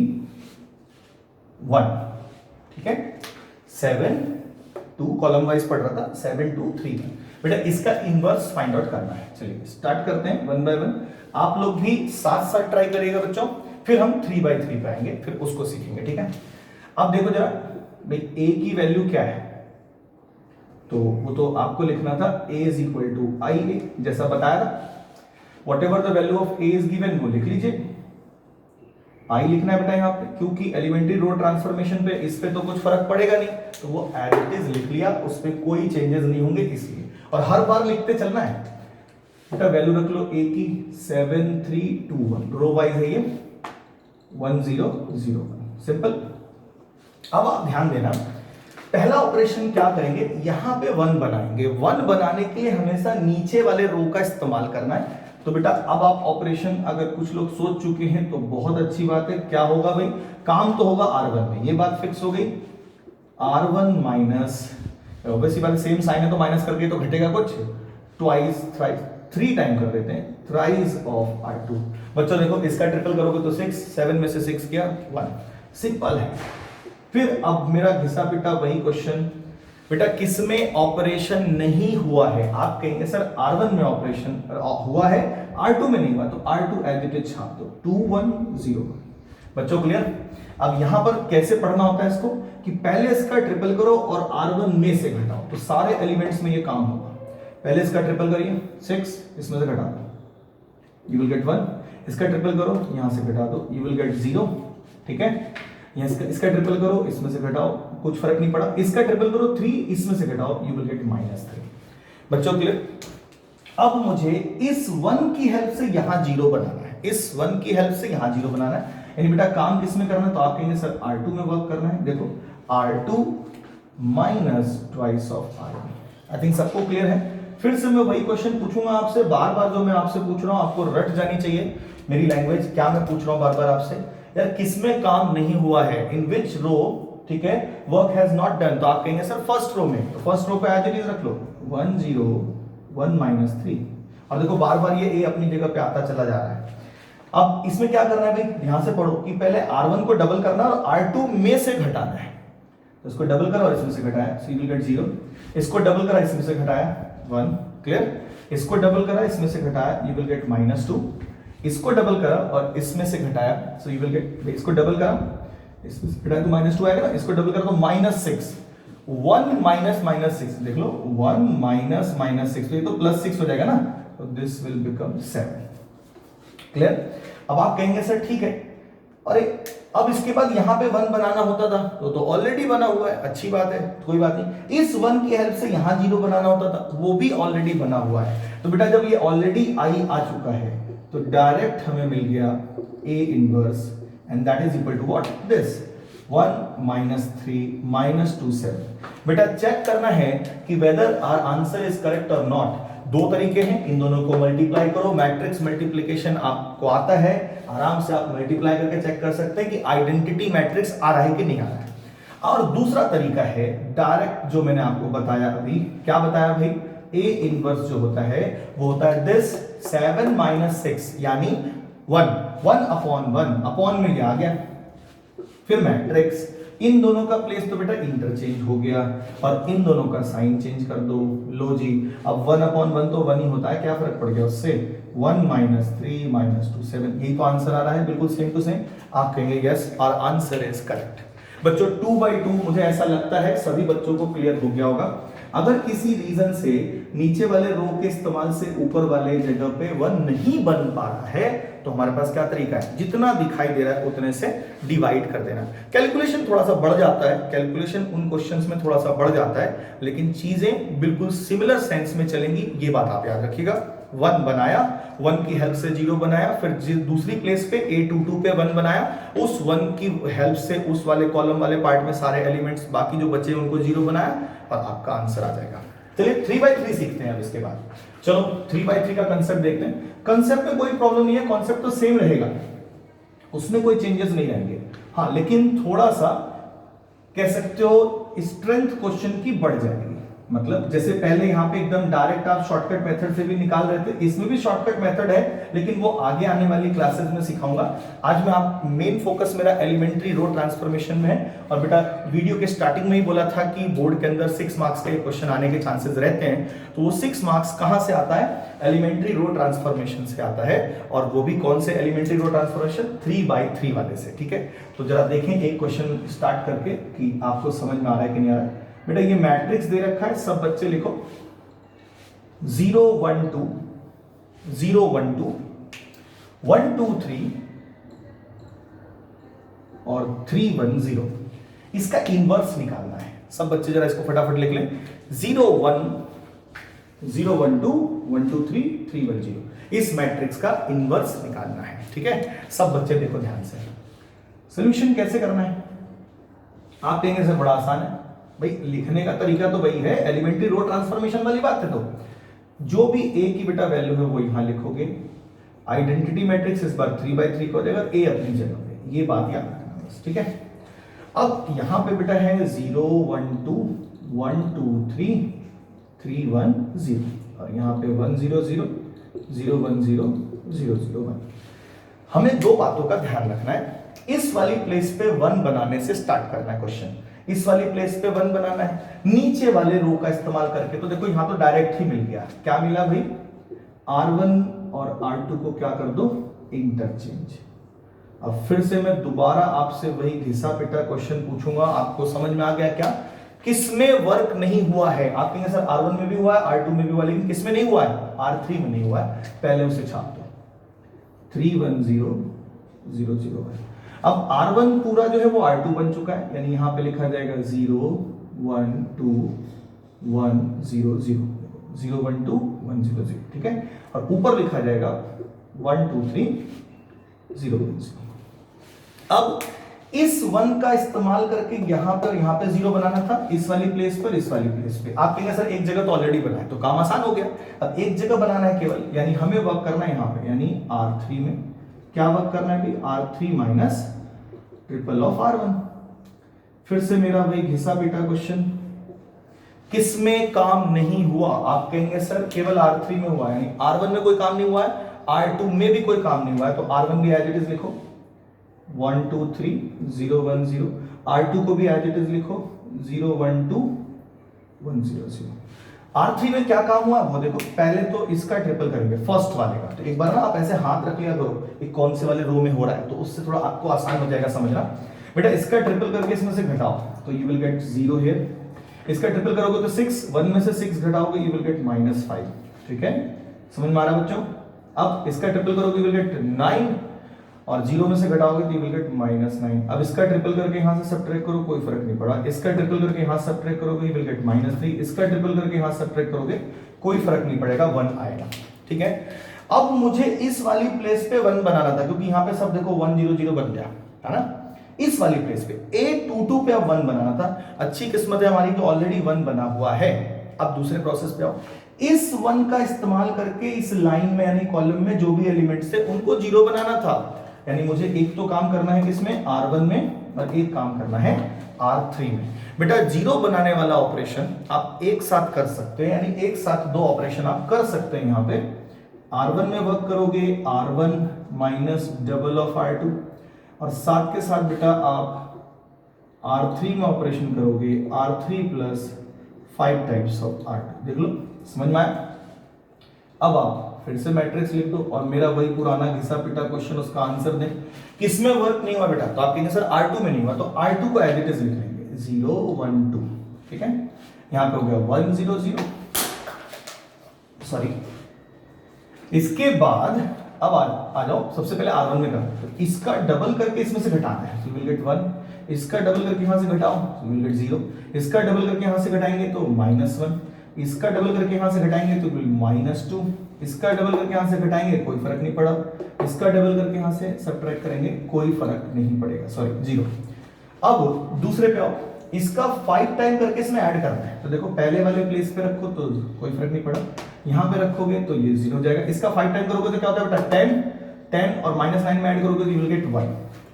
1, ठीक है। 7 2 कॉलम वाइज पढ़ रहा था, 7 2 3 1 बेटा इसका इनवर्स फाइंड आउट करना है। चलिए स्टार्ट करते हैं 1 बाय 1। आप लोग भी साथ साथ ट्राई करिएगा बच्चों, फिर हम 3/3 पे आएंगे, फिर उसको सीखेंगे, ठीक है। अब देखो जरा भाई a की वैल्यू क्या है, तो वो तो आपको लिखना था a is equal to I ए, जैसा बताया था। What ever the value of a is given वो लिख लीजिए, i लिखना है बेटा यहाँ पे, क्योंकि एलिमेंट्री रो ट्रांसफॉर्मेशन पे इस पे तो कुछ फर्क पड़ेगा नहीं, तो वो एज इट इज लिख लिया, उस पे कोई चेंजेस नहीं होंगे इसलिए, और हर बार लिखते चलना है बेटा। वैल्यू रख लो a की 7 3 2 1, रो वाइज है ये 1 0 0 1, सिंपल। अब आप ध्यान देना, पहला ऑपरेशन क्या करेंगे, यहां पे 1 बनाएंगे। 1 बनाने के लिए हमेशा नीचे वाले रो का इस्तेमाल करना है। तो बेटा अब आप ऑपरेशन, अगर कुछ लोग सोच चुके हैं तो बहुत अच्छी बात है, क्या होगा भाई, काम तो होगा R1 में, ये बात फिक्स हो गई। R1 माइनस, ऑब्वियसली बात सेम साइन है तो माइनस करके तो घटेगा कुछ, ट्वाइस थ्राइस 3 टाइम कर देते हैं, थ्राइस ऑफ R2। बच्चों देखो इसका ट्रिपल करोगे तो 6, 7 में से 6 किया 1, सिंपल है। फिर अब मेरा घिसा पिटा वही क्वेश्चन, बेटा किसमें ऑपरेशन नहीं हुआ है। आप कहेंगे सर R1 में ऑपरेशन हुआ है, R2 में नहीं हुआ, तो R2 एज इट इज छाप दो, 2 1 0 1। बच्चों क्लियर? अब यहां पर कैसे पढ़ना होता है इसको, कि पहले इसका ट्रिपल करो और R1 में से घटाओ, तो सारे एलिमेंट्स में ये काम होगा। पहले इसका ट्रिपल करिए 6, इसमें से घटा दो, यू विल गेट 1। इसका ट्रिपल करो, यहां से घटा दो, यू विल गेट 0, ठीक है। इसका ट्रिपल करो, इसमें से घटाओ, कुछ फर्क नहीं पड़ा। इसका ट्रिपल करो 3, इसमें से घटाओ, यू विल गेट -3। बच्चों क्लियर? अब मुझे इस 1 की हेल्प से यहां 0 बनाना है, इस 1 की हेल्प से यहां 0 बनाना है, यानी बेटा काम किसमें करना है, तो आप कहेंगे सर R2 में वर्क करना है। देखो R2 minus twice of R1। I think सबको क्लियर है। फिर से मैं वही क्वेश्चन पूछूंगा आपसे, बार बार जो मैं आपसे पूछ रहा हूं आपको रट जानी चाहिए मेरी लैंग्वेज, क्या मैं पूछ रहा हूं बार बार आपसे, यार किसमें काम नहीं हुआ है, इन विच रो, ठीक है, वर्क हैज नॉट डन। तो आप कहेंगे सर फर्स्ट रो में, तो फर्स्ट रो पे एज इट इज रख लो 1 0 1 -3, और देखो बार बार ये a अपनी जगह पे आता चला जा रहा है। अब इसमें क्या करना है भाई, ध्यान से पढ़ो कि पहले R1 को डबल करना और R2 में से घटाना है, तो इसको डबल करा और इसमें से घटाया, सो यू विल गेट 0। इसको डबल करा, इसमें से घटाया 1, क्लियर। इसको डबल करा, इसमें से घटाया, यू विल गेट -2। इसको डबल करा और इसमें से घटाया, सो यू विल गेट, इसको डबल करा, इसमें से घटाया तो -2 आएगा ना, इसको डबल करा तो -6, 1 माइनस -6, देख लो 1 माइनस -6, तो ये तो +6 हो जाएगा ना, तो दिस विल बिकम 7, क्लियर। अब आप कहेंगे सर ठीक है, अरे अब इसके बाद यहां पे 1 बनाना होता था, तो ऑलरेडी बना हुआ है, अच्छी बात है, कोई बात नहीं। इस 1 की हेल्प से यहां 0 बनाना होता था, वो भी ऑलरेडी बना हुआ है। तो बेटा जब ये ऑलरेडी आई आ चुका है तो डायरेक्ट हमें मिल गया A inverse, and that is equal to what, this 1 minus 3 minus 2 7। बेटा चेक करना है कि whether our answer is correct और नॉट। दो तरीके हैं, इन दोनों को मल्टीप्लाई करो। मैट्रिक्स मल्टीप्लिकेशन आपको आता है, आराम से आप मल्टीप्लाई करके चेक कर सकते हैं कि आइडेंटिटी मैट्रिक्स आ रहा है कि नहीं आ रहा है। और दूसरा तरीका है डायरेक्ट, जो मैंने आपको बताया अभी। क्या बताया भाई? ए इनवर्स जो होता है वो होता है दिस 7 माइनस 6 यानी 1 अपॉन 1 अपॉन में क्या आ गया, फिर मैट्रिक्स। इन दोनों का प्लेस तो बेटा इंटरचेंज हो गया और इन दोनों का साइन चेंज कर दो। लो जी, अब 1 अपॉन 1 तो 1 ही होता है, क्या फर्क पड़ गया उससे? 1 माइनस 3 माइनस 2 7। यही तो आंसर आ रहा है, बिल्कुल सेम टू सेम। आप कहेंगे यस और आंसर इज करेक्ट। बच्चों 2/2 मुझे ऐसा लगता है सभी बच्चों को क्लियर हो गया होगा। अगर किसी रीजन से नीचे वाले रो के इस्तेमाल से ऊपर वाले जगह पे 1 नहीं बन पा रहा है तो हमारे पास क्या तरीका है? जितना दिखाई दे रहा है उतने से डिवाइड कर देना। कैलकुलेशन थोड़ा सा बढ़ जाता है, कैलकुलेशन उन क्वेश्चंस में थोड़ा सा बढ़ जाता है, लेकिन चीजें बिल्कुल सिमिलर सेंस में चलेंगी, ये बात आप याद रखिएगा। 1 बनाया, 1 की हेल्प से 0 बनाया, फिर दूसरी प्लेस पे A22 पे 1 बनाया, उस 1 की हेल्प से उस वाले कॉलम वाले पार्ट में सारे एलिमेंट्स बाकी जो बचे उनको 0 बनाया और आपका आंसर आ जाएगा। चलिए 3/3 सीखते हैं अब इसके बाद। चलो 3/3 का कंसेप्ट देखते हैं। कंसेप्ट में कोई प्रॉब्लम नहीं है, कॉन्सेप्ट तो सेम रहेगा, उसमें कोई चेंजेस नहीं रहेंगे। हाँ, लेकिन थोड़ा सा कह सकते हो स्ट्रेंथ क्वेश्चन की बढ़ जाएगी। मतलब जैसे पहले यहां पे एकदम डायरेक्ट आप शॉर्टकट मेथड से भी निकाल रहे थे, इसमें भी शॉर्टकट मेथड है, लेकिन वो आगे आने वाली क्लासेस में सिखाऊंगा। आज मैं आप मेन फोकस मेरा एलिमेंट्री रो ट्रांसफॉर्मेशन में है। और बेटा वीडियो के स्टार्टिंग में ही बोला था कि बोर्ड के अंदर 6 मार्क्स के क्वेश्चन आने के चांसेस रहते हैं, तो वो 6 मार्क्स कहां से आता है? एलिमेंट्री रो ट्रांसफॉर्मेशन से आता है। और वो भी कौन से एलिमेंट्री रो ट्रांसफॉर्मेशन? 3/3 वाले से। ठीक है, तो जरा देखें एक क्वेश्चन स्टार्ट करके कि आपको समझ में आ रहा है कि नहीं आ रहा है। बेटा ये मैट्रिक्स दे रखा है, सब बच्चे लिखो 0 1 2 0 1 2 1 2 3 और 3 1 0। इसका इनवर्स निकालना है। सब बच्चे जरा इसको फटाफट लिख लें। 0 1 0 1 2 1 2 3 3 1 0। इस मैट्रिक्स का इनवर्स निकालना है। ठीक है, सब बच्चे देखो ध्यान से। सॉल्यूशन कैसे करना है? आप कहेंगे सर बड़ा आसान है। भाई लिखने का तरीका तो वही है, एलिमेंट्री रो ट्रांसफॉर्मेशन वाली बात है। तो जो भी ए की बेटा वैल्यू है वो यहां लिखोगे। आइडेंटिटी मैट्रिक्स इस बार 3/3 हो जाएगा, ए अपनी जगह पे, ये बात याद रखना बस। ठीक है, अब यहां पे बेटा है 0 1 2 1 2 3 3 1 0 और यहां पे 1 0 0 0 1 0 0 0 1। हमें दो बातों का ध्यान रखना है। इस वाली प्लेस पे 1 बनाने से स्टार्ट करना है क्वेश्चन। इस वाली प्लेस पे 1 बनाना है, नीचे वाले रो का इस्तेमाल करके। तो देखो यहां तो डायरेक्ट ही मिल गया। क्या मिला भाई? R1 और R2 को क्या कर दो? इंटरचेंज। अब फिर से मैं दोबारा आपसे वही घिसा पिटा क्वेश्चन पूछूंगा, आपको समझ में आ गया क्या? किसमें वर्क नहीं हुआ है? आप कहेंगे सर R1 में भी हुआ है, R2 में भी हुआ है, लेकिन किसमें नहीं हुआ है? R3 में नहीं हुआ है। पहले उसे छाप दो। 3 1 0 0 0 1। अब R1 पूरा जो है वो R2 बन चुका है, यानी यहां पे लिखा जाएगा 0 1 2 1 0 0 0 1 2 1 0 0। ठीक है, और ऊपर लिखा जाएगा 1 2 3 0 1 0। अब इस 1 का इस्तेमाल करके यहां पे 0 बनाना था, इस वाली प्लेस पर, इस वाली प्लेस पे। आप कहेंगे सर एक जगह तो ऑलरेडी बना है, तो काम आसान हो गया। अब एक जगह बनाना है केवल, यानी हमें वर्क करना है यहां पे, यानी R3 में क्या वर्क करना है? R3 minus triple of R1। फिर से मेरा वही घिसा बेटा क्वेश्चन, किसमें काम नहीं हुआ? आप कहेंगे सर केवल R3 में हुआ है, यानी R1 में कोई काम नहीं हुआ है, R2 में भी कोई काम नहीं हुआ है, तो R1 भी एज इट इज लिखो 1 2 3 0 1 0। R2 को भी एज इट इज लिखो 0 1 2 1 0 0। R3 में क्या काम हुआ वो देखो। पहले तो इसका ट्रिपल करेंगे, फर्स्ट वाले का। तो एक बार ना आप ऐसे हाथ रख लिया करो कि कौन से वाले रो में हो रहा है, तो उससे थोड़ा आपको आसान हो जाएगा समझना। बेटा इसका ट्रिपल करके इसमें से घटाओ तो यू विल गेट 0 हियर। इसका ट्रिपल करोगे तो 6, 1 में से 6 घटाओगे यू विल गेट -5। ठीक है, समझ में आ रहा है बच्चों? अब इसका ट्रिपल करोगे यू विल गेट 9 और 0 में से घटाओगे तो यू विल गेट -9। अब इसका ट्रिपल करके यहां से सब्ट्रैक्ट करो, कोई फर्क नहीं पड़ा। इसका ट्रिपल करके यहां सब्ट्रैक्ट करोगे यू विल गेट -3। इसका ट्रिपल करके यहां सब्ट्रैक्ट करोगे कोई फर्क नहीं पड़ेगा, 1 आएगा। ठीक है, अब मुझे इस वाली प्लेस पे 1 बनाना था, क्योंकि यहां पे सब देखो 1 0 0 बन गया है ना। इस वाली प्लेस पे A22 पे अब 1 बनाना था, अच्छी किस्मत है हमारी कि ऑलरेडी 1 बना हुआ है। अब दूसरे प्रोसेस पे आओ, इस 1 का इस्तेमाल करके इस लाइन में यानी कॉलम में जो भी एलिमेंट्स थे उनको 0 बनाना था, यानी मुझे एक तो काम करना है किसमें, R1 में, और एक काम करना है R3 में। बेटा 0 बनाने वाला ऑपरेशन आप एक साथ कर सकते हैं, यानी एक साथ दो ऑपरेशन आप कर सकते हैं। यहां पे R1 में वर्क करोगे R1 minus double of R2, और साथ के साथ बेटा आप R3 में ऑपरेशन करोगे R3 plus 5 types of R2। देख लो, समझ में आया? अब आप फिर से मैट्रिक्स लिख दो और मेरा वही पुराना घिसा पिटा क्वेश्चन, उसका आंसर दें। किसमें वर्क नहीं हुआ बेटा, तो आप कहेंगे सर R2 में नहीं हुआ, तो R2 को एज इट इज लिख लेंगे 0 1 2, ठीक है। यहां पे हो गया 1 0 0, सॉरी। इसके बाद अब आ जाओ, सबसे पहले R1 में करो, तो इसका डबल करके इसमें से घटाना है, so you will get 1। इसका डबल करके यहां से घटाओ, so you will get 0। इसका डबल करके यहां से घटाएंगे तो -1, इसका डबल करके यहां से घटाएंगे तो -2, इसका डबल करके यहां से घटाएंगे कोई फर्क नहीं पड़ा, इसका डबल करके यहां से सब्ट्रैक्ट करेंगे कोई फर्क नहीं पड़ेगा, सॉरी 0। अब दूसरे पे आओ, इसका 5 टाइम करके इसमें ऐड करना है, तो देखो पहले वाले प्लेस पे रखो तो कोई फर्क नहीं पड़ा, यहां पे रखोगे तो ये 0 हो जाएगा। इसका 5 टाइम करोगे तो क्या होता है बेटा 10 और -9 में ऐड करोगे तो यू विल गेट 1,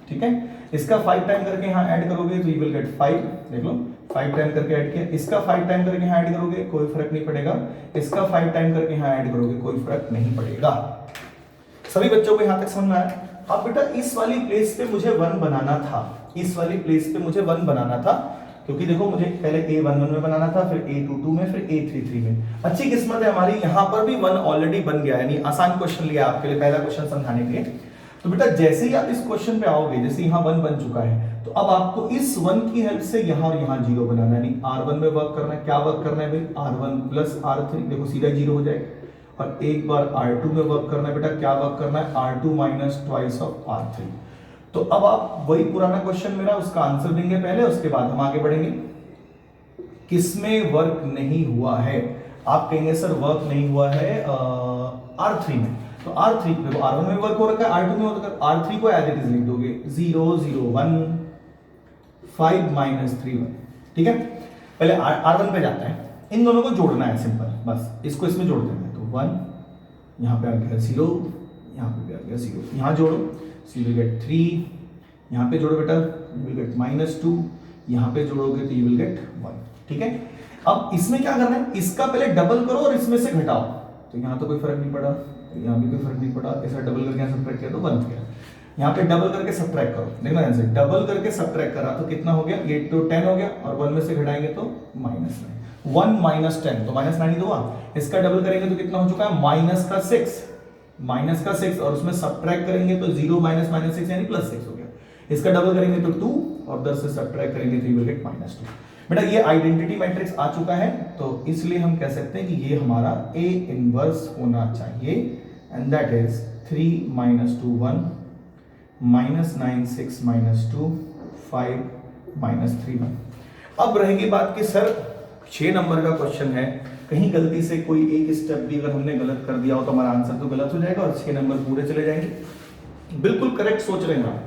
ठीक है। इसका 5 टाइम करके यहां ऐड करोगे तो यू विल गेट 5, देख लो 5 टाइम करके ऐड किया। इसका 5 टाइम करके यहां ऐड करोगे कोई फर्क नहीं पड़ेगा, इसका 5 टाइम करके यहां ऐड करोगे कोई फर्क नहीं पड़ेगा। सभी बच्चों को यहां तक समझ में आया? अब बेटा इस वाली प्लेस पे मुझे 1 बनाना था, इस वाली प्लेस पे मुझे 1 बनाना था, क्योंकि देखो मुझे पहले A11 में बनाना था, फिर A22 में, फिर A33 में। अच्छी किस्मत है हमारी, यहां पर भी 1 ऑलरेडी बन गया, यानी आसान क्वेश्चन लिया आपके लिए, पहला क्वेश्चन समझाने के लिए। तो बेटा जैसे ही आप इस क्वेश्चन पे आओगे, जैसे यहाँ 1 बन चुका है, तो अब आपको इस 1 की हेल्प से यहाँ और यहाँ 0 बनाना है, यानी R1 में वर्क करना है। क्या वर्क करना है भाई, R1 प्लस R3, देखो सीधा 0 हो जाएगा। और एक बार R2 में वर्क करना है बेटा, क्या वर्क करना है, R2 minus twice of R3। तो अब आप वही पुराना क्वेश्चन मेरा, उसका आंसर देंगे पहले, उसके बाद हम आगे बढ़ेंगे। किसमें वर्क नहीं हुआ है, आप कहेंगे सर वर्क नहीं हुआ है R3 में, तो R3 देखो R1 में वर्क हो रखा है, R2 में वर्क कर, R3 को एज इट इज लिख दोगे 0 0 1 5 माइनस 3 1, ठीक है। पहले R1 पे जाते हैं, इन दोनों को जोड़ना है, सिंपल, बस इसको इसमें जोड़ देना है। तो 1 यहाँ पे आ गया 0, यहाँ पे भी आ गया 0, यहाँ जोड़ो, so you will get 3, यहाँ पे जोड़ो बेटा you will get -2, यहाँ पे जोड़ोगे तो you will get 1, ठीक है। अब इसमें क्या करना है, इसका पहले डबल करो और इसमें से घटाओ, तो यहाँ तो कोई फर्क नहीं पड़ा, यहाँ भी कोई फर्क नहीं पड़ा, ऐसा डबल करके यहाँ सब्ट्रैक्ट किया तो 1 हो गया। यहाँ पे डबल करके सब्ट्रैक्ट करो, देखना यहाँ से डबल करके सब्ट्रैक्ट करा तो कितना हो गया, ये तो 10 हो गया, और 1 में से घटाएंगे तो -9, 1 माइनस 10 तो -9 ही तो हुआ। इसका डबल करेंगे तो कितना हो चुका है, माइनस का 6, और उसमें सब्ट्रैक्ट करेंगे तो 0 माइनस -6 यानी +6 हो गया। इसका डबल करेंगे तो 2, और 10 से सब्ट्रैक्ट करेंगे तो यू विल गेट -2। बेटा ये आइडेंटिटी मैट्रिक्स आ चुका है, तो इसलिए हम कह सकते हैं कि ये हमारा A इनवर्स होना चाहिए, एंड दैट इज 3 -2 1 -9 6 -2 5 -3 1। अब रहेगी बात कि सर 6 नंबर का क्वेश्चन है, कहीं गलती से कोई एक स्टेप भी अगर हमने गलत कर दिया हो तो हमारा आंसर तो गलत हो जाएगा और 6 नंबर पूरे चले जाएंगे। बिल्कुल करेक्ट सोच रहे हैं आप।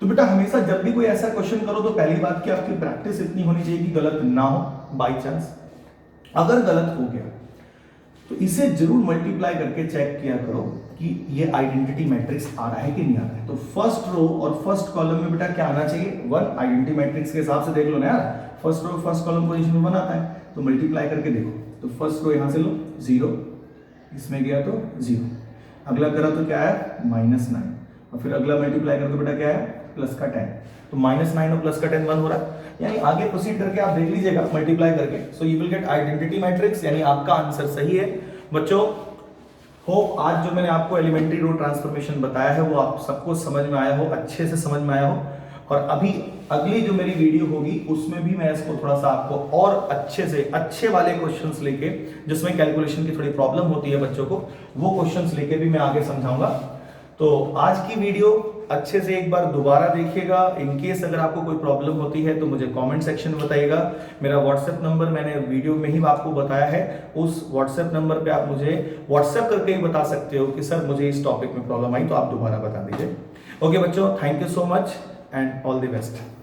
तो बेटा हमेशा जब भी कोई ऐसा क्वेश्चन करो तो पहली बात कि आपकी प्रैक्टिस इतनी होनी चाहिए कि गलत ना हो। बाय चांस अगर गलत हो गया तो इसे जरूर मल्टीप्लाई करके चेक किया करो कि ये आइडेंटिटी मैट्रिक्स आ रहा है कि नहीं आ रहा है। तो फर्स्ट रो और फर्स्ट कॉलम में बेटा क्या आना चाहिए, 1। आइडेंटिटी मैट्रिक्स के हिसाब से देख लो ना यार, first row first column position में 1 आता है, तो मल्टीप्लाई करके देखो। तो फर्स्ट रो यहां से लो 0, इसमें गया तो 0, अगला करा तो क्या है -9, और फिर अगला मल्टीप्लाई करके बेटा क्या है प्लस का 10, तो -9 और प्लस का 10 1 हो रहा है। यानी आगे प्रोसीड करके आप देख लीजिएगा मल्टीप्लाई करके, so you will gate identity matrix, यानी आपका आंसर सही है। बच्चों होप आज जो मैंने आपको एलिमेंट्री रो ट्रांसफॉर्मेशन बताया है वो आप सबको समझ में आया हो, अच्छे से समझ में आया हो। और अभी अगली जो मेरी वीडियो होगी उसमें भी मैं इसको थोड़ा सा आपको और अच्छे से अच्छे वाले क्वेश्चंस लेके, जिसमें कैलकुलेशन की थोड़ी प्रॉब्लम होती है बच्चों को, वो क्वेश्चंस लेके भी मैं आगे समझाऊंगा। तो आज की वीडियो अच्छे से एक बार दोबारा देखिएगा। इनकेस अगर आपको कोई प्रॉब्लम होती है तो मुझे कमेंट सेक्शन में बताइएगा। मेरा व्हाट्सएप नंबर मैंने वीडियो में ही आपको बताया है, उस व्हाट्सएप नंबर पे आप मुझे व्हाट्सएप करके ही बता सकते हो कि सर मुझे इस टॉपिक में प्रॉब्लम आई, तो आप दोबारा बता दीजिए। ओके बच्चों, thank you so much and all the best.